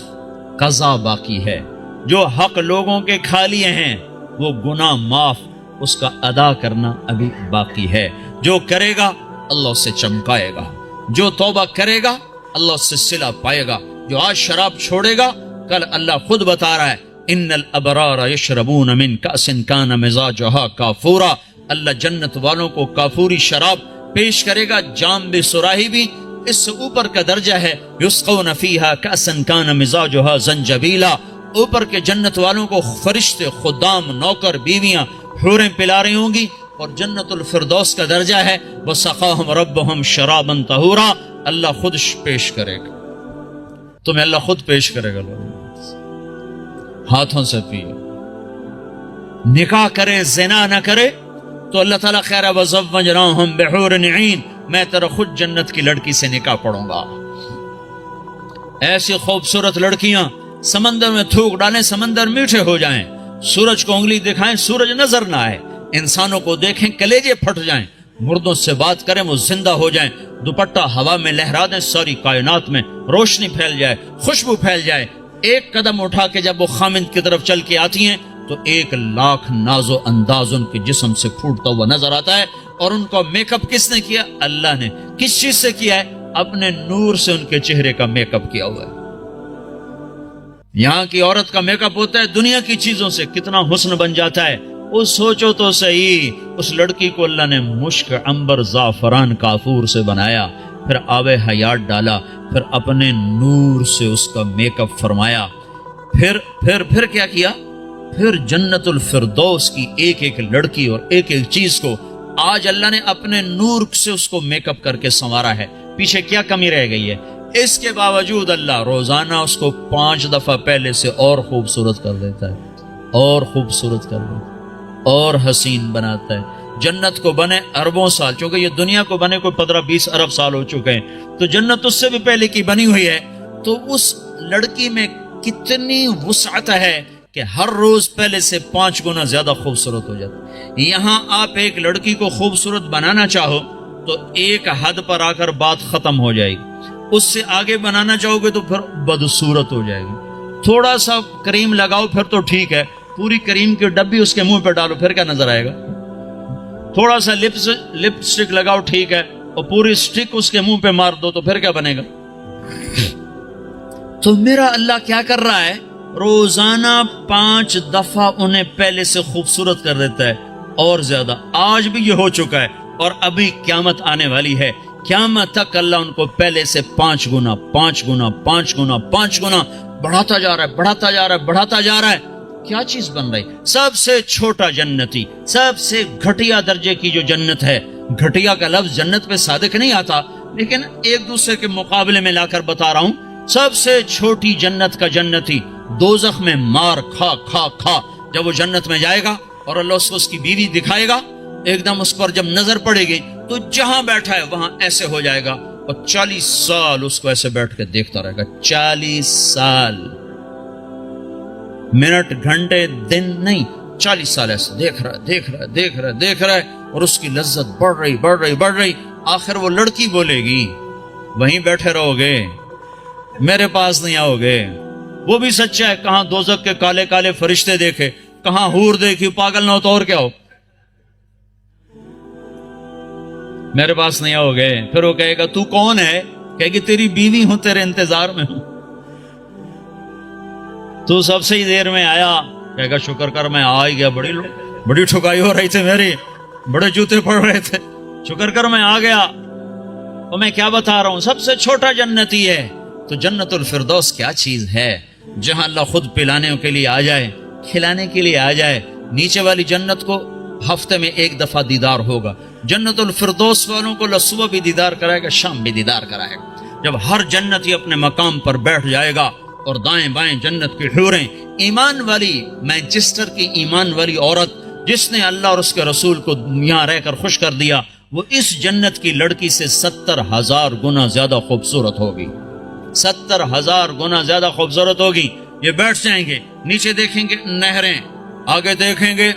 قضا باقی ہے۔ جو حق لوگوں کے کھا لیے ہیں وہ گناہ معاف، اس کا ادا کرنا ابھی باقی ہے۔ جو کرے گا اللہ اس سے چمکائے گا، جو توبہ کرے گا اللہ اس سے صلہ پائے گا۔ جو آج شراب چھوڑے گا کل اللہ خود بتا رہا ہے ان الابرار یشربون من کأس کان مزاجها کافورا، اللہ جنت والوں کو کافوری شراب پیش کرے گا، جام بھی سراہی بھی، اس سے اوپر کا درجہ ہے یسقون فیہا کأسا کان مزاجها زنجبیلا، اوپر کے جنت والوں کو فرشتے، خدام، نوکر، بیویاں، حوریں پلا رہی ہوں گی، اور جنت الفردوس کا درجہ ہے وسقاہم ربہم شرابا طہورا، اللہ خود پیش کرے گا، تمہیں اللہ خود پیش کرے گا۔ ہاتھوں سے پیو، نکاح کرے زنا نہ کرے تو اللہ تعالیٰ خیر وزوجناہم بحور عین، میں تیرا خود جنت کی لڑکی سے نکاح پڑھوں گا۔ ایسی خوبصورت لڑکیاں سمندر میں تھوک ڈالیں، سمندر میٹھے ہو جائیں، سورج کو انگلی دکھائیں سورج نظر نہ آئے، انسانوں کو دیکھیں کلیجے پھٹ جائیں، مردوں سے بات کریں وہ زندہ ہو جائیں، دوپٹہ ہوا میں لہرا دیں، ساری کائنات میں روشنی پھیل جائے، خوشبو پھیل جائے، ایک قدم اٹھا کے جب وہ خامند کی طرف چل کے آتی ہیں تو 1,00,000 ناز و انداز ان کے جسم سے پھوٹتا ہوا نظر آتا ہے۔ اور ان کو میک اپ کس نے کیا؟ اللہ نے۔ کس چیز سے کیا ہے؟ اپنے نور سے ان کے چہرے کا میک اپ کیا ہوا ہے۔ یہاں کی عورت کا میک اپ ہوتا ہے دنیا کی چیزوں سے، کتنا حسن بن جاتا ہے۔ وہ سوچو تو صحیح، اس لڑکی کو اللہ نے مشک، عنبر، زعفران، کافور سے بنایا، پھر آب حیات ڈالا، پھر اپنے نور سے اس کا میک اپ فرمایا، پھر کیا کیا؟ پھر جنت الفردوس کی ایک ایک لڑکی اور ایک ایک چیز کو آج اللہ نے اپنے نور سے اس کو میک اپ کر کے سنوارا ہے۔ پیچھے کیا کمی رہ گئی ہے؟ اس کے باوجود اللہ روزانہ اس کو 5 دفعہ پہلے سے اور خوبصورت کر دیتا ہے، اور خوبصورت کر دیتا ہے، اور حسین بناتا ہے۔ جنت کو بنے اربوں سال، چونکہ یہ دنیا کو بنے کوئی 15-20 ارب سال ہو چکے ہیں، تو جنت اس سے بھی پہلے کی بنی ہوئی ہے۔ تو اس لڑکی میں کتنی وسعت ہے کہ ہر روز پہلے سے 5 گنا زیادہ خوبصورت ہو جاتا ہے۔ یہاں آپ ایک لڑکی کو خوبصورت بنانا چاہو تو ایک حد پر آ کر بات ختم ہو جائے گی، اس سے آگے بنانا چاہو گے تو پھر بدصورت ہو جائے گی۔ تھوڑا سا کریم لگاؤ پھر تو ٹھیک ہے، پوری کریم کی ڈبی اس کے منہ پہ ڈالو پھر کیا نظر آئے گا؟ تھوڑا سا لپ سٹک لگاؤ ٹھیک ہے، اور پوری سٹک اس کے منہ پہ مار دو تو پھر کیا بنے گا؟ تو میرا اللہ کیا کر رہا ہے؟ روزانہ 5 دفعہ انہیں پہلے سے خوبصورت کر دیتا ہے، اور زیادہ۔ آج بھی یہ ہو چکا ہے اور ابھی قیامت آنے والی ہے، قیامت تک اللہ ان کو پہلے سے 5 گنا 5 گنا 5 گنا 5 گنا بڑھاتا جا رہا ہے، بڑھاتا جا رہا ہے، بڑھاتا جا رہا ہے۔ کیا چیز بن رہی؟ سب سے چھوٹا جنتی، سب سے گھٹیا درجے کی جو جنت ہے، گھٹیا کا لفظ جنت پہ صادق نہیں آتا لیکن ایک دوسرے کے مقابلے میں لا کر بتا رہا ہوں، سب سے چھوٹی جنت کا جنتی دوزخ میں مار کھا کھا کھا جب وہ جنت میں جائے گا اور اللہ اس کو اس کی بیوی دکھائے گا، ایک دم اس پر جب نظر پڑے گی تو جہاں بیٹھا ہے وہاں ایسے ہو جائے گا، اور 40 سال اس کو ایسے بیٹھ کے دیکھتا رہے گا۔ 40 سال، منٹ گھنٹے دن نہیں، 40 سال ایسے دیکھ رہا ہے، اور اس کی لذت بڑھ رہی۔ آخر وہ لڑکی بولے گی وہیں بیٹھے رہو گے، میرے پاس نہیں آؤ گے۔ وہ بھی سچا ہے، کہاں دوزخ کے کالے کالے فرشتے دیکھے، کہاں حور دیکھی، پاگل نہ ہو تو اور کیا ہو، میرے پاس نہیں آؤ گے۔ پھر وہ کہے گا تو کون ہے؟ کہے گی تیری بیوی ہوں، تیرے انتظار میں ہوں، تو سب سے ہی دیر میں آیا۔ کہے گا شکر کر میں آ ہی گیا، بڑی ٹھکائی ہو رہی تھی میری، بڑے جوتے پڑ رہے تھے، شکر کر میں آ گیا۔ اور میں کیا بتا رہا ہوں، سب سے چھوٹا جنتی ہے۔ تو جنت الفردوس کیا چیز ہے جہاں اللہ خود پلانے کے لیے آ جائے، کھلانے کے لیے آ جائے۔ نیچے والی جنت کو ہفتے میں 1 دفعہ دیدار ہوگا، جنت الفردوس والوں کو اللہ صبح بھی دیدار کرائے گا، شام بھی دیدار کرائے گا۔ جب ہر جنتی اپنے مقام پر بیٹھ جائے گا اور دائیں بائیں جنت کی حوریں، ایمان والی، مانچسٹر کی ایمان والی عورت جس نے اللہ اور اس کے رسول کو یہاں رہ کر خوش کر دیا، وہ اس جنت کی لڑکی سے 70,000 گنا زیادہ خوبصورت ہوگی، 70,000 گنا زیادہ خوبصورت ہوگی۔ یہ بیٹھ جائیں گے، نیچے دیکھیں گے نہریں، آگے دیکھیں گے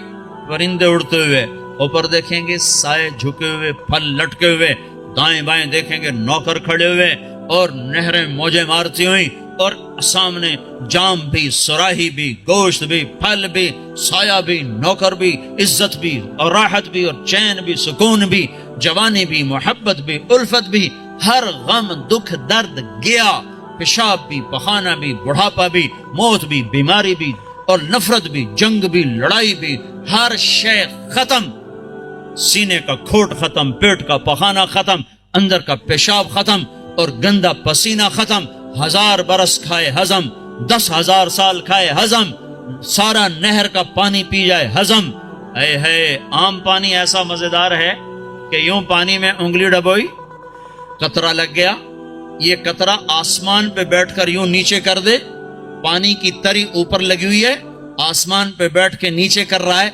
پرندے اڑتے ہوئے، اوپر دیکھیں گے سائے جھکے ہوئے، پھل لٹکے ہوئے، دائیں بائیں دیکھیں گے نوکر کھڑے ہوئے اور نہریں موجیں مارتی ہوئی، اور سامنے جام بھی، سراہی بھی، گوشت بھی، پھل بھی، سایہ بھی، نوکر بھی، عزت بھی اور راحت بھی اور چین بھی، سکون بھی، جوانی بھی، محبت بھی، الفت بھی، ہر غم دکھ درد گیا، پیشاب بھی، پخانہ بھی، بڑھاپا بھی، موت بھی، بیماری بھی اور نفرت بھی، جنگ بھی، لڑائی بھی، ہر شے ختم، سینے کا کھوٹ ختم، پیٹ کا پخانہ ختم، اندر کا پیشاب ختم اور گندا پسینہ ختم، 1000 برس کھائے ہضم، 10,000 سال کھائے ہضم، سارا نہر کا پانی پی جائے ہضم۔ اے عام پانی ایسا مزیدار ہے کہ یوں پانی میں انگلی ڈبوئی، قطرہ لگ گیا، یہ قطرہ آسمان پہ بیٹھ کر یوں نیچے کر دے، پانی کی تری اوپر لگی ہوئی ہے، آسمان پہ بیٹھ کے نیچے کر رہا ہے،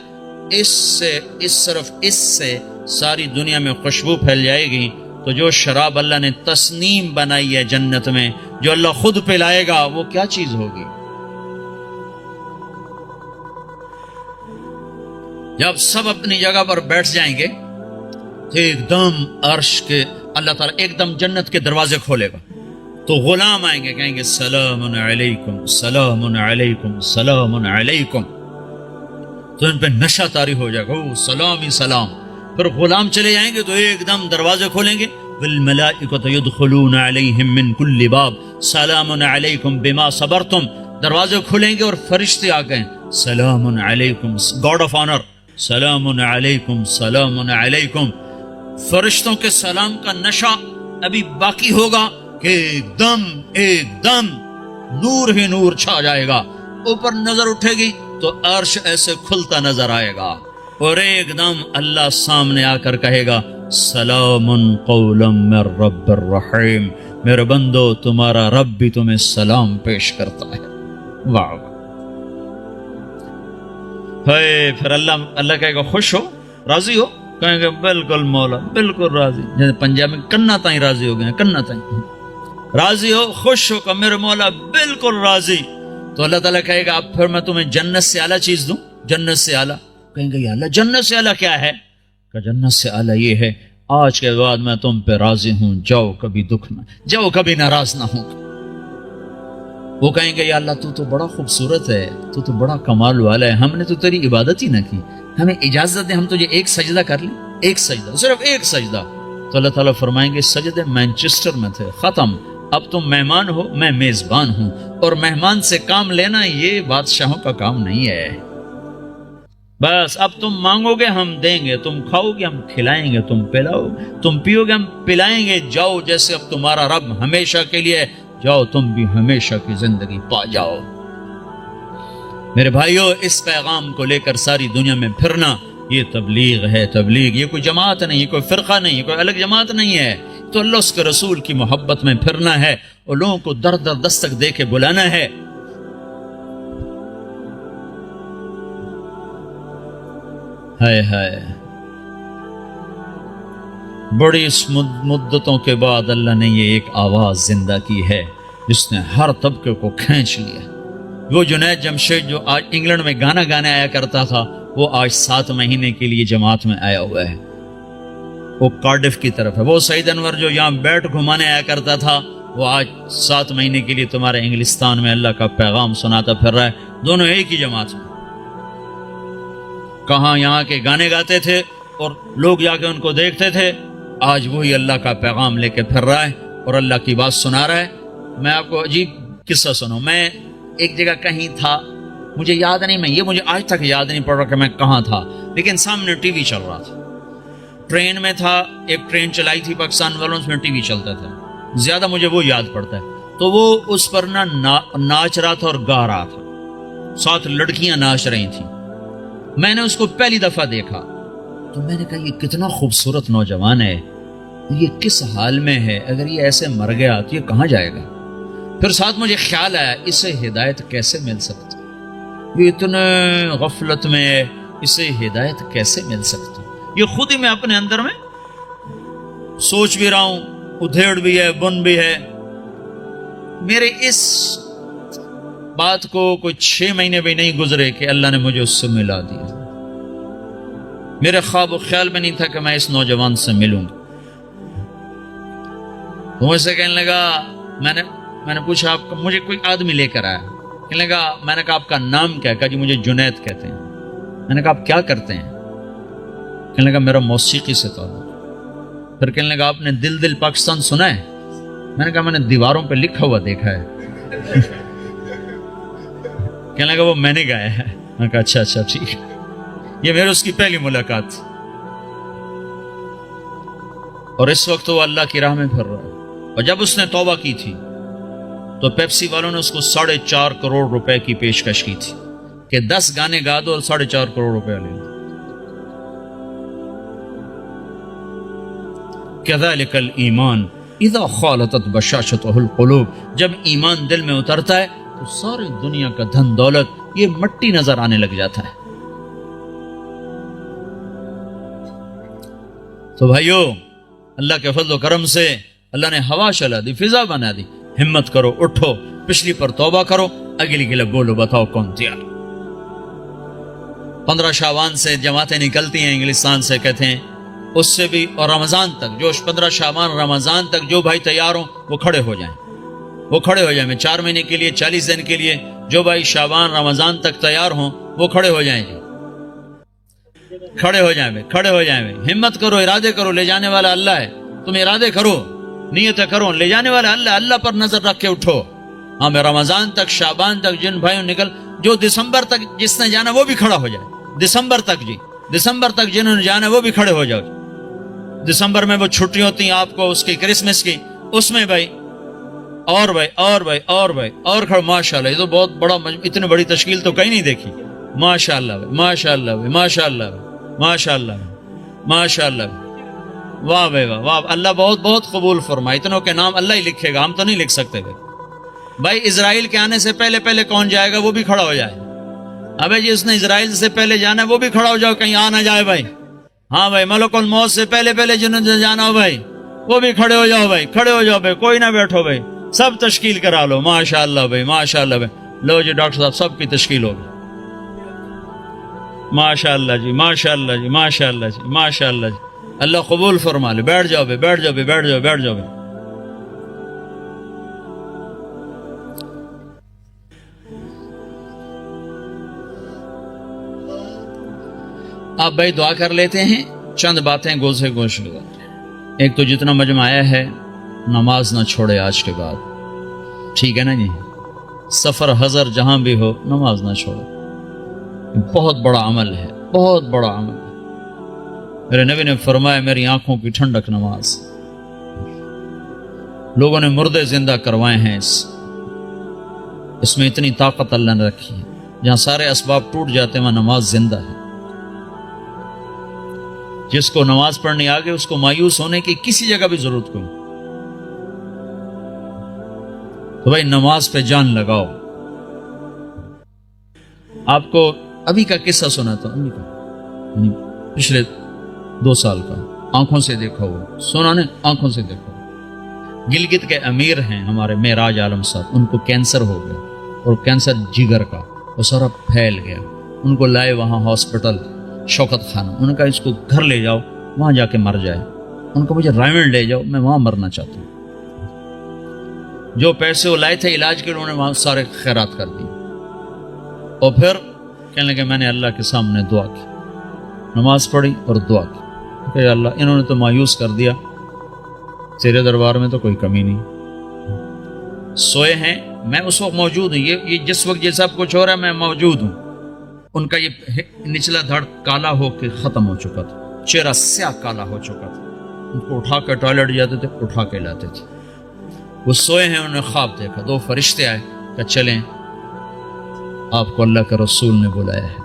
اس سے ساری دنیا میں خوشبو پھیل جائے گی۔ تو جو شراب اللہ نے تسنیم بنائی ہے جنت میں، جو اللہ خود پلائے گا، وہ کیا چیز ہوگی؟ جب سب اپنی جگہ پر بیٹھ جائیں گے تو ایک دم عرش کے اللہ تعالیٰ ایک دم جنت کے دروازے کھولے گا، تو غلام آئیں گے، کہیں گے سلام علیکم سلام علیکم سلام علیکم، تو ان پہ نشہ طاری ہو جائے گا، سلام ہی سلام۔ پھر غلام چلے جائیں گے تو ایک دم دروازے کھولیں گے، والملائکۃ یدخلون علیہم من کل باب سلام علیکم بما صبرتم، دروازے کھلیں گے اور فرشتے آ گئے، سلام علیکم، گاڈ آف آنر، سلام علیکم سلام علیکم۔ فرشتوں کے سلام کا نشہ ابھی باقی ہوگا کہ ایک دم نور ہی نور چھا جائے گا، اوپر نظر اٹھے گی تو عرش ایسے کھلتا نظر آئے گا، اور ایک دم اللہ سامنے آ کر کہے گا سلام قولا من رب الرحیم، میرے بندو تمہارا رب بھی تمہیں سلام پیش کرتا ہے۔ واہ! پھر اللہ کہے گا خوش ہو، راضی ہو؟ کہیں گے بالکل مولا، بالکل راضی، جیسے پنجاب میں کنا تائیں راضی ہو گئے، کنا تائیں راضی ہو، خوش ہو کہ میرے مولا بالکل راضی۔ تو اللہ تعالیٰ کہے گا اب پھر میں تمہیں جنت سے اعلیٰ چیز دوں، جنت سے اعلیٰ۔ کہیں گے یا اللہ جنت سے اعلیٰ کیا ہے؟ کہ جنت سے اعلیٰ یہ ہے آج کے بعد میں تم پہ راضی ہوں، جاؤ کبھی دکھ نہ، جاؤ کبھی ناراض نہ ہوں۔ وہ کہیں گے یا اللہ تو بڑا خوبصورت ہے، تو بڑا کمال والا ہے، ہم نے تو تیری عبادت ہی نہ کی، ہمیں اجازت دے ہم تجھے ایک سجدہ کر لیں، ایک سجدہ، صرف ایک سجدہ۔ تو اللہ تعالیٰ فرمائیں گے سجدے مینچسٹر میں تھے، ختم، اب تم مہمان ہو، میں میزبان ہوں، اور مہمان سے کام لینا یہ بادشاہوں کا کام نہیں ہے۔ بس اب تم مانگو گے ہم دیں گے، تم کھاؤ گے ہم کھلائیں گے، تم پلاؤ، تم پیو گے ہم پلائیں گے، جاؤ جیسے اب تمہارا رب ہمیشہ کے لیے، جاؤ تم بھی ہمیشہ کی زندگی پا جاؤ۔ میرے بھائیو، اس پیغام کو لے کر ساری دنیا میں پھرنا یہ تبلیغ ہے، تبلیغ، یہ کوئی جماعت نہیں، یہ کوئی فرقہ نہیں، یہ کوئی الگ جماعت نہیں ہے، تو اللہ اس کے رسول کی محبت میں پھرنا ہے اور لوگوں کو در در دستک دے کے بلانا ہے۔ ہائے ہائے، بڑی مدتوں کے بعد اللہ نے یہ ایک آواز زندہ کی ہے جس نے ہر طبقے کو کھینچ لیا۔ وہ جنید جمشید جو آج انگلینڈ میں گانا گانے آیا کرتا تھا، وہ آج 7 مہینے کے لیے جماعت میں آیا ہوا ہے، وہ کارڈف کی طرف ہے۔ وہ سعید انور جو یہاں بیٹ گھمانے آیا کرتا تھا، وہ آج 7 مہینے کے لیے تمہارے انگلستان میں اللہ کا پیغام سناتا پھر رہا ہے، دونوں ایک ہی جماعت میں۔ کہاں یہاں کے گانے گاتے تھے اور لوگ جا کے ان کو دیکھتے تھے، آج وہی اللہ کا پیغام لے کے پھر رہا ہے اور اللہ کی بات سنا رہا ہے۔ میں آپ کو عجیب قصہ سنوں، میں ایک جگہ کہیں تھا، مجھے یاد نہیں، مجھے آج تک یاد نہیں پڑ رہا کہ میں کہاں تھا، لیکن سامنے ٹی وی چل رہا تھا، ٹرین میں تھا، ایک ٹرین چلائی تھی پاکستان والوں، اس میں ٹی وی چلتا تھا، زیادہ مجھے وہ یاد پڑتا ہے۔ تو وہ اس پر ناچ رہا تھا اور گا رہا تھا، 7 لڑکیاں ناچ رہی تھیں۔ میں نے اس کو پہلی دفعہ دیکھا تو میں نے کہا یہ کتنا خوبصورت نوجوان ہے، یہ کس حال میں ہے، اگر یہ ایسے مر گیا تو یہ کہاں جائے گا؟ پھر ساتھ مجھے خیال آیا اسے ہدایت کیسے مل سکتی، یہ اتنے غفلت میں ہے، اسے ہدایت کیسے مل سکتی؟ یہ خود ہی میں اپنے اندر میں سوچ بھی رہا ہوں، ادھیڑ بھی ہے، بن بھی ہے۔ میرے اس بات کو کوئی 6 مہینے بھی نہیں گزرے کہ اللہ نے مجھے اس سے ملا دیا۔ میرے خواب و خیال میں نہیں تھا کہ میں اس نوجوان سے ملوں گا۔ وہ مجھ سے کہنے لگا، میں نے پوچھا آپ کا، مجھے کوئی آدمی لے کر آیا، کہنے لگا، میں نے کہا آپ کا نام کیا ہے؟ کہا جی مجھے جنید کہتے ہیں۔ میں نے کہا آپ کیا کرتے ہیں؟ کہنے لگا میرا موسیقی سے تعلق۔ پھر کہنے لگا آپ نے دل دل پاکستان سنا ہے؟ میں نے کہا میں نے دیواروں پہ لکھا ہوا دیکھا ہے۔ کہنے لگا وہ میں نے گایا ہے۔ میں نے کہا اچھا ٹھیک ہے۔ یہ میرے اس کی پہلی ملاقات تھی، اور اس وقت وہ اللہ کی راہ میں پھر رہا ہے۔ اور جب اس نے توبہ کی تھی تو پیپسی والوں نے اس کو 4.5 کروڑ روپے کی پیشکش کی تھی کہ 10 گانے گا دو اور 4.5 کروڑ روپے لے لو۔ کذالک الایمان، اذا خالطت بشاشتہ القلوب، جب ایمان دل میں اترتا ہے تو ساری دنیا کا دھن دولت یہ مٹی نظر آنے لگ جاتا ہے۔ تو بھائیو، اللہ کے فضل و کرم سے اللہ نے ہوا چلا دی، فضا بنا دی، ہمت کرو، اٹھو، پچھلی پر توبہ کرو، اگلی کے لیے بولو، بتاؤ کون تیار۔ 15 شعبان سے جماعتیں نکلتی ہیں انگلستان سے، کہتے ہیں اس سے بھی، اور رمضان تک، جو 15 شعبان رمضان تک جو بھائی تیار ہوں وہ کھڑے ہو جائیں، وہ کھڑے ہو جائیں۔ میں 4 مہینے کے لیے، 40 دن کے لیے جو بھائی شعبان رمضان تک تیار ہوں وہ کھڑے ہو جائیں جی، کھڑے ہو جائیں، کھڑے ہو جائیں، ہمت کرو، ارادے کرو، لے جانے والا اللہ ہے، تم ارادے کرو، نیتیں کرو، لے جانے والا اللہ، اللہ پر نظر رکھ کے اٹھو۔ ہاں، میں رمضان تک، شعبان تک جن بھائیوں نکل، جو دسمبر تک جس نے جانا وہ بھی کھڑا ہو جائے، دسمبر تک جی، دسمبر تک جنہوں نے جانا وہ بھی کھڑے ہو جاؤ۔ دسمبر میں وہ چھٹی ہوتی ہیں آپ کو، اس کی کرسمس کی، اس میں بھائی اور بھائی اور بھائی اور بھائی اور کھڑے، ماشاءاللہ، یہ تو بہت بڑا، اتنی بڑی تشکیل تو کہیں نہیں دیکھی، ماشاءاللہ بھائی، ماشاءاللہ بھائی، ماشاءاللہ بھائی، ماشاءاللہ ماشاءاللہ، واہ بھائی واہ واہ، اللہ بہت بہت قبول فرمائے۔ اتنوں کے نام اللہ ہی لکھے گا، ہم تو نہیں لکھ سکتے بھائی۔ اسرائیل کے آنے سے پہلے پہلے کون جائے گا وہ بھی کھڑا ہو جائے، ابے جی اس نے اسرائیل سے پہلے جانا ہے وہ بھی کھڑا ہو جاؤ، کہیں آ نہ جائے بھائی۔ ہاں بھائی، ملک الموت سے پہلے پہلے جنہوں نے جانا ہو بھائی وہ بھی کھڑے ہو جاؤ بھائی، کھڑے ہو جاؤ بھائی، کوئی نہ بیٹھو بھائی، سب تشکیل کرا لو، ماشاءاللہ بھائی، ماشاءاللہ بھائی۔ لو جی ڈاکٹر صاحب، سب کی تشکیل ہوگی، ماشاءاللہ جی، ماشاءاللہ جی، ماشاءاللہ جی، ماشاءاللہ جی، اللہ قبول فرما لے۔ بیٹھ جاؤ بھائی، بیٹھ جاؤ بھائی، بیٹھ جاؤ، بیٹھ جاؤ بھائی۔ آپ بھائی دعا کر لیتے ہیں، چند باتیں گوش سے گوش لگاتے ہیں۔ ایک تو جتنا مجمع آیا ہے، نماز نہ چھوڑے آج کے بعد، ٹھیک ہے نا جی؟ سفر حضر جہاں بھی ہو، نماز نہ چھوڑو، بہت بڑا عمل ہے، بہت بڑا عمل ہے۔ میرے نبی نے فرمایا، میری آنکھوں کی ٹھنڈک نماز۔ لوگوں نے مردے زندہ کروائے ہیں، اس میں اتنی طاقت اللہ نے رکھی ہے، جہاں سارے اسباب ٹوٹ جاتے ہیں وہاں نماز زندہ ہے۔ جس کو نماز پڑھنی آگے، اس کو مایوس ہونے کی کسی جگہ بھی ضرورت کوئی، تو بھائی نماز پہ جان لگاؤ۔ آپ کو ابھی کا قصہ سنا تھا، ابھی کا، پچھلے 2 سال کا، آنکھوں سے دیکھا ہو، سنا نے آنکھوں سے دیکھا ہو۔ گلگت کے امیر ہیں ہمارے معراج عالم صاحب، ان کو کینسر ہو گیا، اور کینسر جگر کا، وہ سارا پھیل گیا۔ ان کو لائے وہاں ہاسپٹل شوکت خانہ، انہوں نے کہا اس کو گھر لے جاؤ، وہاں جا کے مر جائے۔ ان کو مجھے رائمنڈ لے جاؤ، میں وہاں مرنا چاہتا ہوں۔ جو پیسے وہ لائے تھے علاج کے، انہوں نے وہاں سارے خیرات کر دی، اور پھر کہنے لگے میں نے اللہ کے سامنے دعا کی، نماز پڑھی اور دعا کی کہ اللہ انہوں نے تو مایوس کر دیا، تیرے دربار میں تو کوئی کمی نہیں۔ سوئے ہیں، میں اس وقت موجود ہوں، یہ جس وقت یہ سب کچھ ہو رہا ہے میں موجود ہوں۔ ان کا یہ نچلا دھڑ کالا ہو کے ختم ہو چکا تھا، چہرہ سیاہ کالا ہو چکا تھا۔ ان کو اٹھا کے ٹوائلٹ جاتے تھے، اٹھا کے لاتے تھے۔ وہ سوئے ہیں، انہوں نے خواب دیکھا، 2 فرشتے آئے کہ چلیں، آپ کو اللہ کے رسول نے بلایا ہے۔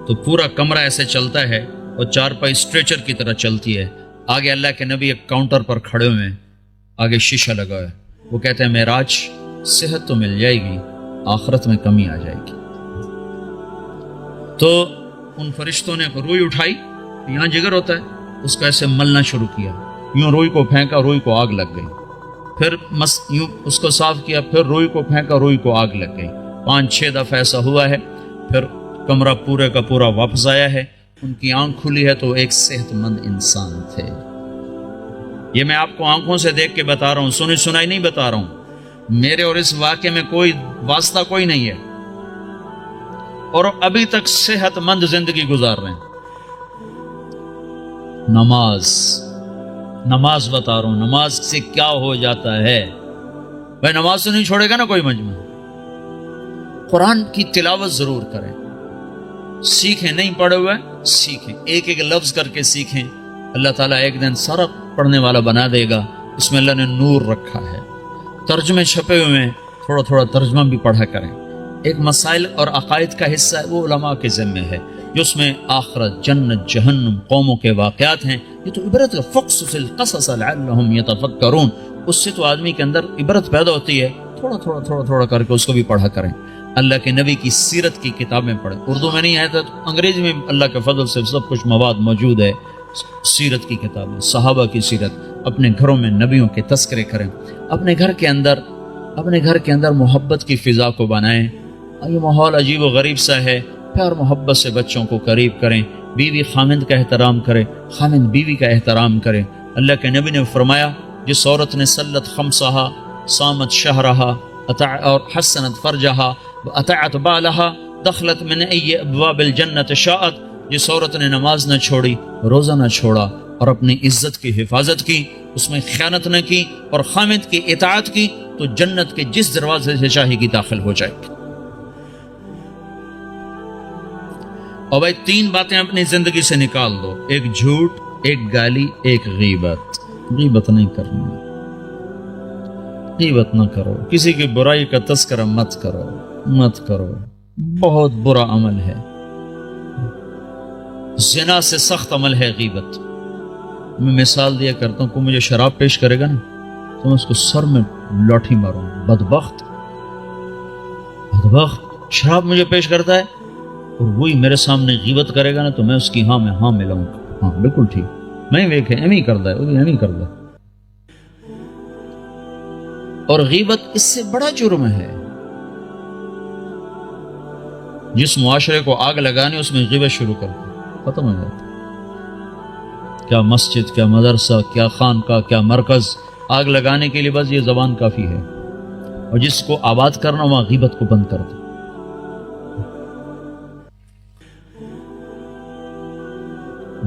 تو پورا کمرہ ایسے چلتا ہے، اور 4 پائی اسٹریچر کی طرح چلتی ہے۔ آگے اللہ کے نبی ایک کاؤنٹر پر کھڑے ہوئے ہیں، آگے شیشہ لگا ہے۔ وہ کہتے ہیں معراج، صحت تو مل جائے گی، آخرت میں کمی آ جائے گی۔ تو ان فرشتوں نے روئی اٹھائی، یہاں جگر ہوتا ہے، اس کو ایسے ملنا شروع کیا، یوں روئی کو پھینکا، روئی کو آگ لگ گئی۔ پھر یوں اس کو صاف کیا، پھر روئی کو پھینکا، روئی کو آگ لگ گئی۔ 5-6 دفعہ ایسا ہوا ہے۔ پھر کمرہ پورے کا پورا واپس آیا ہے، ان کی آنکھ کھلی ہے تو ایک صحت مند انسان تھے۔ یہ میں آپ کو آنکھوں سے دیکھ کے بتا رہا ہوں، سنی سنائی نہیں بتا رہا ہوں، میرے اور اس واقعے میں کوئی واسطہ کوئی نہیں ہے، اور ابھی تک صحت مند زندگی گزار رہے ہیں۔ نماز بتا رہا ہوں، نماز سے کیا ہو جاتا ہے بھائی۔ نماز تو نہیں چھوڑے گا نا کوئی مجمع۔ قرآن کی تلاوت ضرور کریں، سیکھیں، نہیں پڑھے ہوئے سیکھیں، ایک ایک لفظ کر کے سیکھیں۔ اللہ تعالیٰ ایک دن سارا پڑھنے والا بنا دے گا، اس میں اللہ نے نور رکھا ہے۔ ترجمے چھپے ہوئے ہیں، تھوڑا تھوڑا ترجمہ بھی پڑھا کریں۔ ایک مسائل اور عقائد کا حصہ ہے، وہ علماء کے ذمہ ہے، جو اس میں آخرت، جنت، جہنم، قوموں کے واقعات ہیں، یہ تو عبرت کا فقصص القصص لعلہم یتفکرون، اس سے تو آدمی کے اندر عبرت پیدا ہوتی ہے. تھوڑا تھوڑا کر کے اس کو بھی پڑھا کریں. اللہ کے نبی کی سیرت کی کتابیں پڑھیں. اردو میں نہیں آیا تھا تو انگریزی میں اللہ کے فضل سے سب کچھ مواد موجود ہے. سیرت کی کتابیں، صحابہ کی سیرت. اپنے گھروں میں نبیوں کے تذکرے کریں. اپنے گھر کے اندر محبت کی فضا کو بنائیں. یہ ماحول عجیب و غریب سا ہے، پیار محبت سے بچوں کو قریب کریں. بیوی خامند کا احترام کرے، خامند بیوی کا احترام کرے. اللہ کے نبی نے فرمایا جس عورت نے صلت خمسہا، صامت شہرہا اور حسنت فرجہا اطاعت بالہا دخلت من ای ابواب الجنت شاءت. جس عورت نے نماز نہ چھوڑی، روزہ نہ چھوڑا اور اپنی عزت کی حفاظت کی، اس میں خیانت نہ کی اور خامد کی اطاعت کی، تو جنت کے جس دروازے سے چاہے گی داخل ہو جائے گی. اور بھائی 3 باتیں اپنی زندگی سے نکال دو: ایک جھوٹ، ایک گالی، ایک غیبت. غیبت نہیں کرنا، غیبت نہ کرو. کسی کی برائی کا تذکرہ مت کرو. بہت برا عمل ہے. زنا سے سخت عمل ہے غیبت. میں مثال دیا کرتا ہوں، کوئی مجھے شراب پیش کرے گا نا تو میں اس کو سر میں لاٹھی ماروں. بدبخت شراب مجھے پیش کرتا ہے اور وہی میرے سامنے غیبت کرے گا نا تو میں اس کی ہاں ملاؤں گا. ہاں بالکل ٹھیک، میں ویکھے ایم ہی کرتا ہے، وہ ایم ہی کرتا ہے. اور غیبت اس سے بڑا جرم ہے. جس معاشرے کو آگ لگانی اس میں غیبت شروع کر دیں، ختم ہو جاتا. کیا مسجد، کیا مدرسہ، کیا خانقاہ، کیا مرکز، آگ لگانے کے لیے بس یہ زبان کافی ہے. اور جس کو آباد کرنا وہاں غیبت کو بند کر دیں.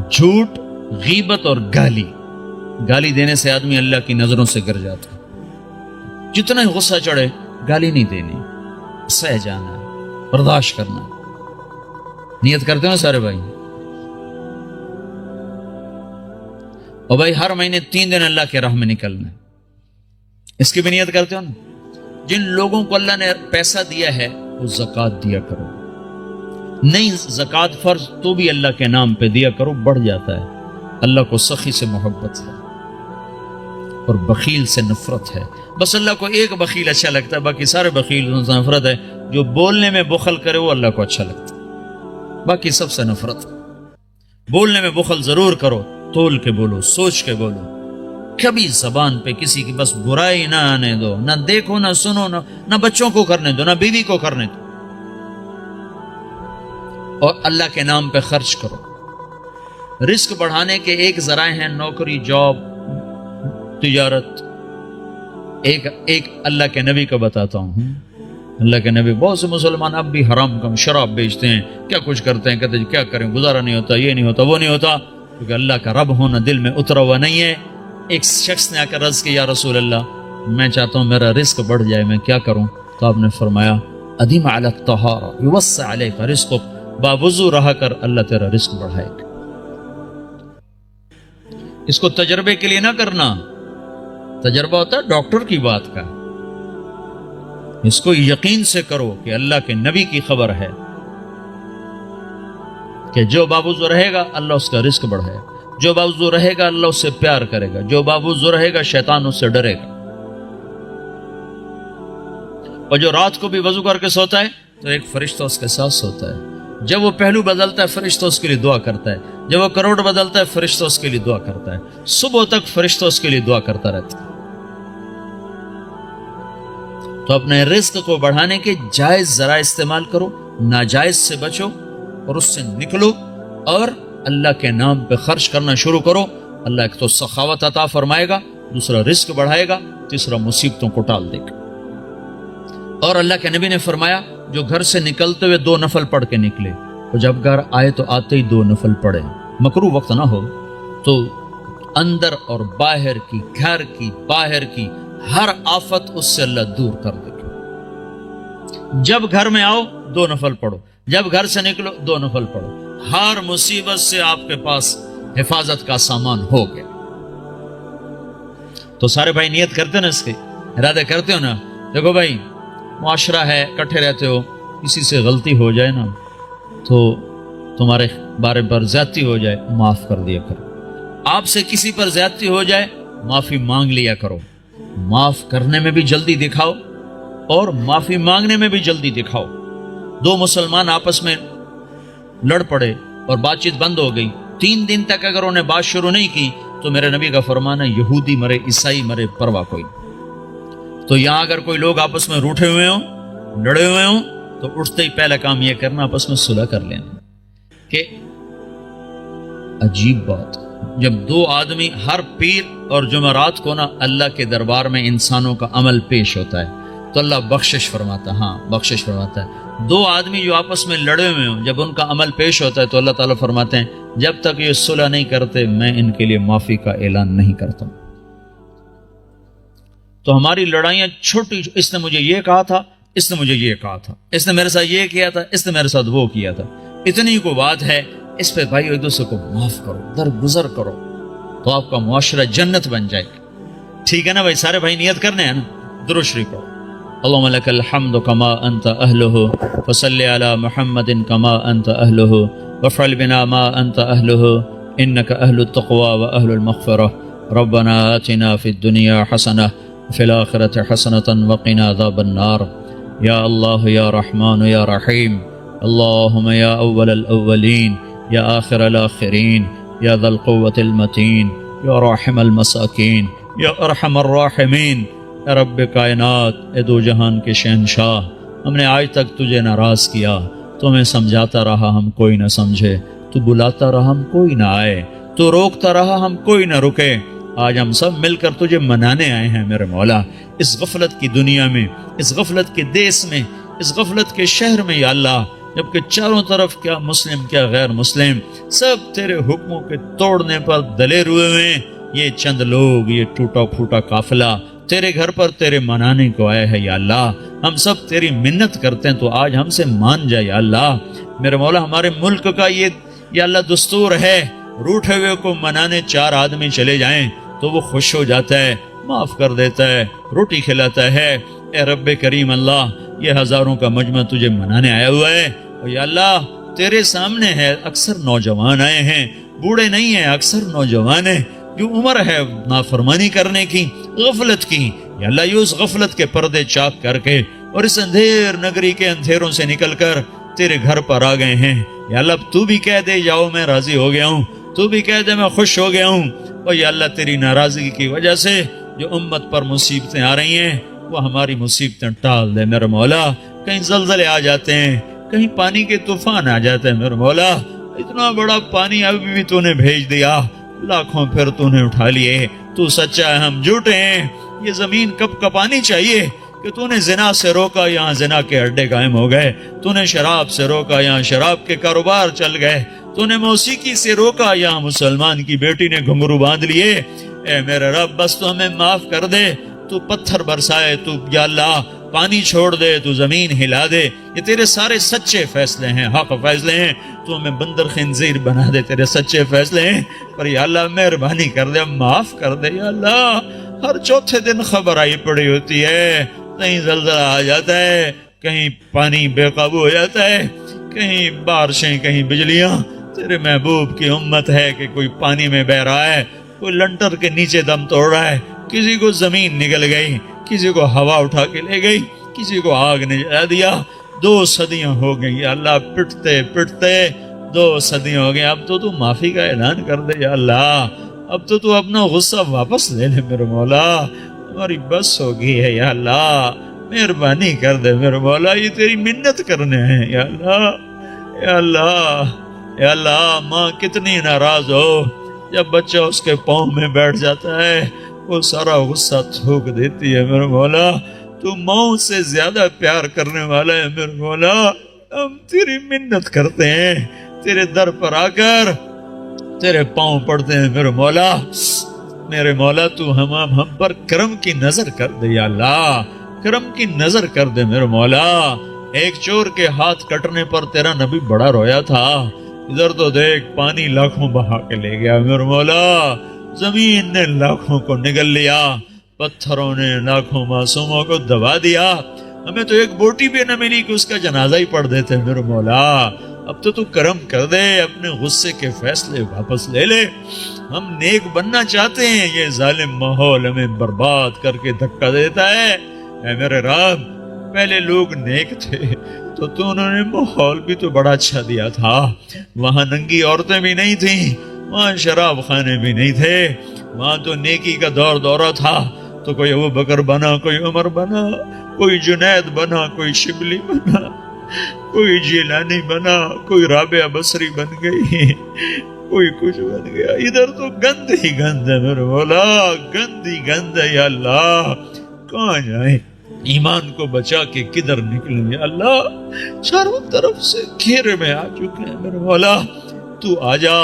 جھوٹ، غیبت اور گالی دینے سے آدمی اللہ کی نظروں سے گر جاتا ہے. جتنا ہی غصہ چڑھے گالی نہیں دینی، سہ جانا، برداشت کرنا. نیت کرتے ہو سارے بھائی؟ اور بھائی ہر مہینے 3 دن اللہ کے راہ میں نکلنا ہے، اس کی بھی نیت کرتے ہو نا. جن لوگوں کو اللہ نے پیسہ دیا ہے وہ زکوٰۃ دیا کرو. نہیں زکوٰۃ فرض تو بھی اللہ کے نام پہ دیا کرو، بڑھ جاتا ہے. اللہ کو سخی سے محبت ہے اور بخیل سے نفرت ہے. بس اللہ کو ایک بخیل اچھا لگتا ہے، باقی سارے بخیل سے نفرت ہے. جو بولنے میں بخل کرے وہ اللہ کو اچھا لگتا ہے، باقی سب سے نفرت. بولنے میں بخل ضرور کرو، تول کے بولو، سوچ کے بولو. کبھی زبان پہ کسی کی بس برائی نہ آنے دو، نہ دیکھو، نہ سنو، نہ بچوں کو کرنے دو، نہ بیوی کو کرنے دو. اور اللہ کے نام پہ خرچ کرو. رزق بڑھانے کے ایک ذرائع ہیں نوکری، جاب، تجارت. ایک اللہ کے نبی کا بتاتا ہوں. اللہ کے نبی، بہت سے مسلمان اب بھی حرام کم شراب بیچتے ہیں، کیا کچھ کرتے ہیں، کہتے ہیں کیا کریں، گزارا نہیں ہوتا، یہ نہیں ہوتا، وہ نہیں ہوتا، کیونکہ اللہ کا رب ہونا دل میں اترا ہوا نہیں ہے. ایک شخص نے آ کر عرض کیا، یا رسول اللہ میں چاہتا ہوں میرا رزق بڑھ جائے، میں کیا کروں؟ تو آپ نے فرمایا ادیم علی الطہارہ یوسع علیک رزقک، باوضو رہا کر، اللہ تیرا رزق بڑھائے گا. اس کو تجربے کے لیے نہ کرنا. تجربہ ہوتا ہے ڈاکٹر کی بات کا. اس کو یقین سے کرو کہ اللہ کے نبی کی خبر ہے کہ جو باوضو رہے گا اللہ اس کا رزق بڑھائے گا. جو باوضو رہے گا اللہ اس سے پیار کرے گا. جو باوضو رہے گا شیطان اس سے ڈرے گا. اور جو رات کو بھی وضو کر کے سوتا ہے تو ایک فرشتہ اس کے ساتھ سوتا ہے. جب وہ پہلو بدلتا ہے فرشتہ اس کے لیے دعا کرتا ہے. جب وہ کروڑ بدلتا ہے فرشتہ اس کے لیے دعا کرتا ہے. صبح تک فرشتہ اس کے لیے دعا کرتا رہتا ہے. تو اپنے رزق کو بڑھانے کے جائز ذرائع استعمال کرو، ناجائز سے بچو اور اس سے نکلو اور اللہ کے نام پہ خرچ کرنا شروع کرو. اللہ ایک تو سخاوت عطا فرمائے گا، دوسرا رزق بڑھائے گا، تیسرا مصیبتوں کو ٹال دے گا. اور اللہ کے نبی نے فرمایا جو گھر سے نکلتے ہوئے 2 نفل پڑھ کے نکلے اور جب گھر آئے تو آتے ہی 2 نفل پڑھے، مکروہ وقت نہ ہو، تو اندر اور باہر کی، گھر کی، باہر کی ہر آفت اس سے اللہ دور کر دے گا. جب گھر میں آؤ 2 نفل پڑھو، جب گھر سے نکلو 2 نفل پڑھو. ہر مصیبت سے آپ کے پاس حفاظت کا سامان ہو گیا. تو سارے بھائی نیت کرتے نا، اس کے ارادے کرتے ہو نا. دیکھو بھائی معاشرہ ہے، کٹھے رہتے ہو، کسی سے غلطی ہو جائے نا تو تمہارے بارے پر زیادتی ہو جائے، معاف کر دیا کرو. آپ سے کسی پر زیادتی ہو جائے معافی مانگ لیا کرو، معاف کرنے میں بھی جلدی دکھاؤ اور معافی مانگنے میں بھی جلدی دکھاؤ۔ دو مسلمان آپس میں لڑ پڑے اور بات چیت بند ہو گئی، 3 دن تک اگر انہیں بات شروع نہیں کی تو میرے نبی کا فرمان ہے یہودی مرے عیسائی مرے پرواہ کوئی۔ تو یہاں اگر کوئی لوگ آپس میں روٹھے ہوئے ہوں، لڑے ہوئے ہوں، تو اٹھتے ہی پہلا کام یہ کرنا آپس میں صلح کر لینا۔ کہ عجیب بات، جب 2 آدمی ہر پیر اور جمعرات کو نا اللہ کے دربار میں انسانوں کا عمل پیش ہوتا ہے تو اللہ بخشش فرماتا ہے، ہاں بخشش فرماتا ہے۔ 2 آدمی جو آپس میں لڑے ہوئے ہوں، جب ان کا عمل پیش ہوتا ہے تو اللہ تعالیٰ فرماتے ہیں جب تک یہ صلح نہیں کرتے میں ان کے لیے معافی کا اعلان نہیں کرتا ہوں۔ تو ہماری لڑائیاں چھوٹی، اس نے مجھے یہ کہا تھا، اس نے مجھے یہ کہا تھا، اس نے میرے ساتھ یہ کیا تھا، اس نے میرے ساتھ وہ کیا تھا، اتنی کو بات ہے، اس پہ بھائی ایک دوسرے کو معاف کرو، درگزر کرو، تو آپ کا معاشرہ جنت بن جائے گا۔ ٹھیک ہے نا بھائی، سارے بھائی نیت کرنے ہیں نا، درود شریف پڑھو۔ اللهم لك الحمد كما أنت أهله فصل على محمد كما أنت أهله وافعل بنا ما أنت أهله إنك أهل التقوى وأهل المغفرة ربنا آتنا في الدنيا حسنة وفي الآخرة حسنة وقنا عذاب النار يا الله يا رحمن يا رحيم اللهم يا أول الأولين يا آخر الآخرين يا ذا القوة المتين يا راحم المساكين يا أرحم الراحمين اے رب کائنات، اے دو جہان کے شہنشاہ، ہم نے آج تک تجھے ناراض کیا، تو ہمیں سمجھاتا رہا ہم کوئی نہ سمجھے، تو بلاتا رہا ہم کوئی نہ آئے، تو روکتا رہا ہم کوئی نہ رکے، آج ہم سب مل کر تجھے منانے آئے ہیں میرے مولا۔ اس غفلت کی دنیا میں، اس غفلت کے دیس میں، اس غفلت کے شہر میں یا اللہ، جبکہ چاروں طرف کیا مسلم کیا غیر مسلم سب تیرے حکموں کے توڑنے پر دلیر ہوئے ہیں، یہ چند لوگ، یہ ٹوٹا پھوٹا قافلہ تیرے گھر پر تیرے منانے کو آئے ہیں یا اللہ، ہم سب تیری منت کرتے ہیں تو آج ہم سے مان جائے یا اللہ۔ میرے مولا ہمارے ملک کا یہ یا اللہ دستور ہے، روٹھے ہوئے کو منانے 4 آدمی چلے جائیں تو وہ خوش ہو جاتا ہے، معاف کر دیتا ہے، روٹی کھلاتا ہے۔ اے رب کریم اللہ، یہ ہزاروں کا مجمع تجھے منانے آیا ہوا ہے، اور یا اللہ تیرے سامنے ہے، اکثر نوجوان آئے ہیں، بوڑھے نہیں ہیں، اکثر نوجوان ہیں، جو عمر ہے نافرمانی کرنے کی، غفلت کی، یا اللہ یہ اس غفلت کے پردے چاک کر کے اور اس اندھیر نگری کے اندھیروں سے نکل کر تیرے گھر پر آ گئے ہیں۔ یا اللہ تو بھی کہہ دے جاؤ میں راضی ہو گیا ہوں، تو بھی کہہ دے میں خوش ہو گیا ہوں، اور یا اللہ تیری ناراضگی کی وجہ سے جو امت پر مصیبتیں آ رہی ہیں وہ ہماری مصیبتیں ٹال دے میرے مولا۔ کہیں زلزلے آ جاتے ہیں، کہیں پانی کے طوفان آ جاتے ہیں میرے مولا، اتنا بڑا پانی ابھی بھی تو نے بھیج دیا، لاکھوں پھر تو نے اٹھا لیے، تو سچا ہے ہم جھوٹے ہیں۔ یہ زمین کب کپانی چاہیے کہ تو نے زنا سے روکا، یہاں زنا کے اڈے قائم ہو گئے، تو نے شراب سے روکا، یہاں شراب کے کاروبار چل گئے، تو نے موسیقی سے روکا، یہاں مسلمان کی بیٹی نے گھنگرو باندھ لیے۔ اے میرے رب بس تو ہمیں معاف کر دے، تو پتھر برسائے، تو یا اللہ پانی چھوڑ دے، تو زمین ہلا دے، یہ تیرے سارے سچے فیصلے ہیں، حق فیصلے ہیں، تو ہمیں بندر خنزیر بنا دے، تیرے سچے فیصلے ہیں، پر یا اللہ مہربانی کر دے، معاف کر دے یا اللہ۔ ہر چوتھے دن خبر آئی پڑی ہوتی ہے، کہیں زلزلہ آ جاتا ہے، کہیں پانی بے قابو ہو جاتا ہے، کہیں بارشیں، کہیں بجلیاں۔ تیرے محبوب کی امت ہے کہ کوئی پانی میں بہ رہا ہے، کوئی لنٹر کے نیچے دم توڑ رہا ہے، کسی کو زمین نگل گئی، کسی کو ہوا اٹھا کے لے گئی، کسی کو آگ نے جلا دیا۔ 2 صدیاں ہو گئی یا اللہ، پٹتے پٹتے 2 صدیاں ہو گئی، اب تو معافی کا اعلان کر دے یا اللہ، اب تو اپنا غصہ واپس لے لے میرے مولا، ہماری بس ہو گئی ہے یا اللہ، مہربانی کر دے میرے مولا، یہ تیری منت کرنے ہیں یا اللہ۔ یا اللہ، یا اللہ ماں کتنی ناراض ہو، جب بچہ اس کے پاؤں میں بیٹھ جاتا ہے وہ سارا غصہ تھوک دیتی ہے میرے مولا، تو ماں سے زیادہ پیار کرنے والا ہے میرے مولا۔ ہم تیری منت کرتے ہیں، تیرے در پر آ کر تیرے پاؤں پڑتے ہیں میرے مولا۔ میرے مولا تو ہم پر کرم کی نظر کر دے یا اللہ، کرم کی نظر کر دے میرے مولا۔ ایک چور کے ہاتھ کٹنے پر تیرا نبی بڑا رویا تھا، ادھر تو دیکھ پانی لاکھوں بہا کے لے گیا میرے مولا، زمین نے لاکھوں کو نگل لیا، پتھروں نے لاکھوں معصوموں کو دبا دیا، ہمیں تو ایک بوٹی بھی نہ ملی کہ اس کا جنازہ ہی پڑھ دیتے میرے مولا۔ اب تو کرم کر دے، اپنے غصے کے فیصلے واپس لے لے، ہم نیک بننا چاہتے ہیں، یہ ظالم ماحول ہمیں برباد کر کے دھکا دیتا ہے۔ اے میرے رب، پہلے لوگ نیک تھے تو انہوں نے ماحول بھی تو بڑا اچھا دیا تھا، وہاں ننگی عورتیں بھی نہیں تھیں، وہاں شراب خانے بھی نہیں تھے، وہاں تو نیکی کا دور دورہ تھا، تو کوئی ابو بکر بنا، کوئی عمر بنا، کوئی جنید بنا، کوئی شبلی بنا، کوئی جیلانی بنا، کوئی رابعہ بصری بن گئی، کوئی کچھ بن گیا۔ ادھر تو گند ہی گند ہے میرے مولا، گند ہی گند ہے یا اللہ، کہاں جائیں؟ ایمان کو بچا کے کدھر نکلیں یا اللہ؟ چاروں طرف سے گھیرے میں آ چکے ہیں میرے مولا، تو آجا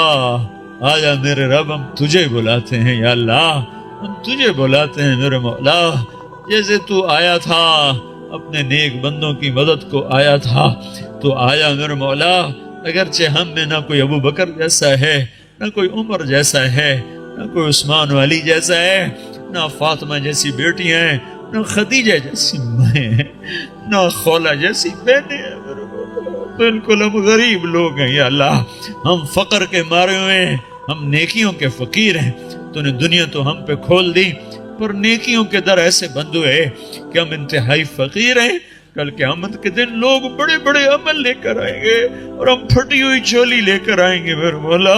آجا میرے رب، ہم تجھے بلاتے ہیں یا اللہ، ہم تجھے بلاتے ہیں میرے مولا، جیسے تو آیا تھا اپنے نیک بندوں کی مدد کو آیا تھا، تو آیا میرے مولا، اگرچہ ہم میں نہ کوئی ابو بکر جیسا ہے، نہ کوئی عمر جیسا ہے، نہ کوئی عثمان علی جیسا ہے، نہ فاطمہ جیسی بیٹی ہیں، نہ خدیجہ جیسی مائیں ہیں، نہ خولہ جیسی بہنیں ہیں میرے مولا، بالکل ہم غریب لوگ ہیں یا اللہ، ہم فقر کے مارے ہوئے ہیں، ہم نیکیوں کے فقیر ہیں، تو نے دنیا تو ہم پہ کھول دی، پر نیکیوں کے در ایسے بند ہوئے کہ ہم انتہائی فقیر ہیں۔ کل قیامت کے دن لوگ بڑے بڑے عمل لے کر آئیں گے اور ہم پھٹی ہوئی چولی لے کر آئیں گے میرے مولا،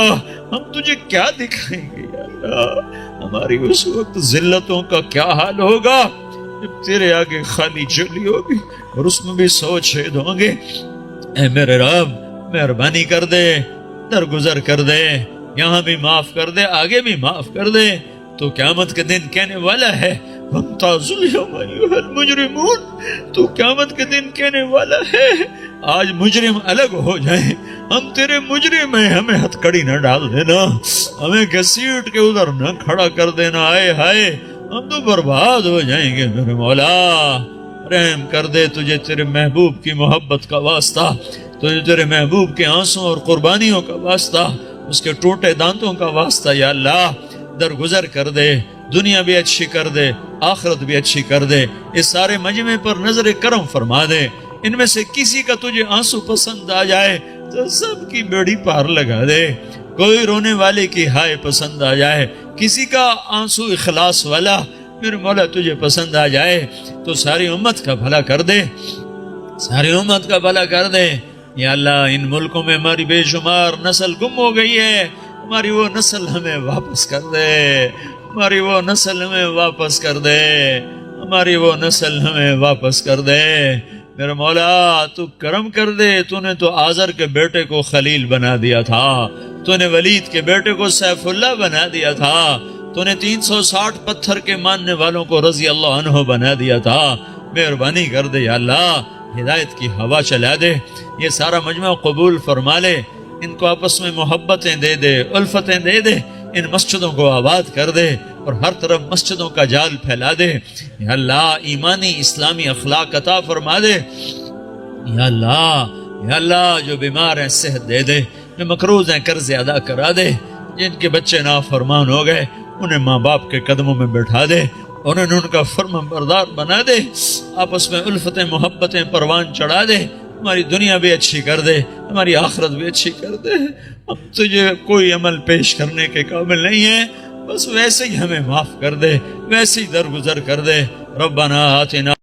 ہم تجھے کیا دکھائیں گے یا اللہ؟ ہماری اس وقت ذلتوں کا کیا حال ہوگا جب تیرے آگے خالی چولی ہوگی اور اس میں بھی 100 چھید ہوں گے۔ اے میرے رب، مہربانی کر دے، درگزر کر دے، یہاں بھی معاف کر دے، آگے بھی معاف کر دے، تو قیامت کے دن کہنے والا ہے وَامْتَازُوا الْيَوْمَ أَيُّهَا الْمُجْرِمُونَ، تو قیامت کے دن کہنے والا ہے آج مجرم الگ ہو جائیں، ہم تیرے مجرم ہیں، ہمیں ہتھ کڑی نہ ڈال دینا، ہمیں گھسیٹ کے ادھر نہ کھڑا کر دینا، آئے ہائے ہم تو برباد ہو جائیں گے میرے مولا، رحم کر دے، تجھے تیرے محبوب کی محبت کا واسطہ، تجھے تیرے محبوب کے آنسوں اور قربانیوں کا واسطہ، اس کے ٹوٹے دانتوں کا واسطہ یا اللہ، درگزر کر دے، دنیا بھی اچھی کر دے، آخرت بھی اچھی کر دے، اس سارے مجمع پر نظر کرم فرما دے، ان میں سے کسی کا تجھے آنسو پسند آ جائے تو سب کی بیڑی پار لگا دے، کوئی رونے والے کی ہائے پسند آ جائے، کسی کا آنسو اخلاص والا میرے مولا تجھے پسند آ جائے تو ساری امت کا بھلا کر دے، ساری امت کا بھلا کر دے یا اللہ۔ ان ملکوں میں ہماری بے شمار نسل گم ہو گئی ہے، ہماری وہ نسل ہمیں واپس کر دے، ہماری وہ نسل ہمیں واپس کر دے، ہماری وہ نسل ہمیں واپس کر دے میرے مولا، تو کرم کر دے، تو نے تو آزر کے بیٹے کو خلیل بنا دیا تھا، تو نے ولید کے بیٹے کو سیف اللہ بنا دیا تھا، تو نے 360 پتھر کے ماننے والوں کو رضی اللہ عنہ بنا دیا تھا، مہربانی کر دے یا اللہ، ہدایت کی ہوا چلا دے، یہ سارا مجمع قبول فرما لے، ان کو آپس میں محبتیں دے دے، الفتیں دے دے، ان مسجدوں کو آباد کر دے اور ہر طرف مسجدوں کا جال پھیلا دے یا اللہ، ایمانی اسلامی اخلاق عطا فرما دے یا اللہ، یا اللہ، جو بیمار ہیں صحت دے دے، جو مقروض ہیں قرض ادا کرا دے، جن کے بچے نافرمان ہو گئے انہیں ماں باپ کے قدموں میں بٹھا دے، انہیں ان کا فرمان بردار بنا دے، آپس میں الفتیں محبتیں پروان چڑھا دے، ہماری دنیا بھی اچھی کر دے، ہماری آخرت بھی اچھی کر دے، ہم تجھے کوئی عمل پیش کرنے کے قابل نہیں ہیں، بس ویسے ہی ہمیں معاف کر دے، ویسے ہی درگزر کر دے، ربنا آتنا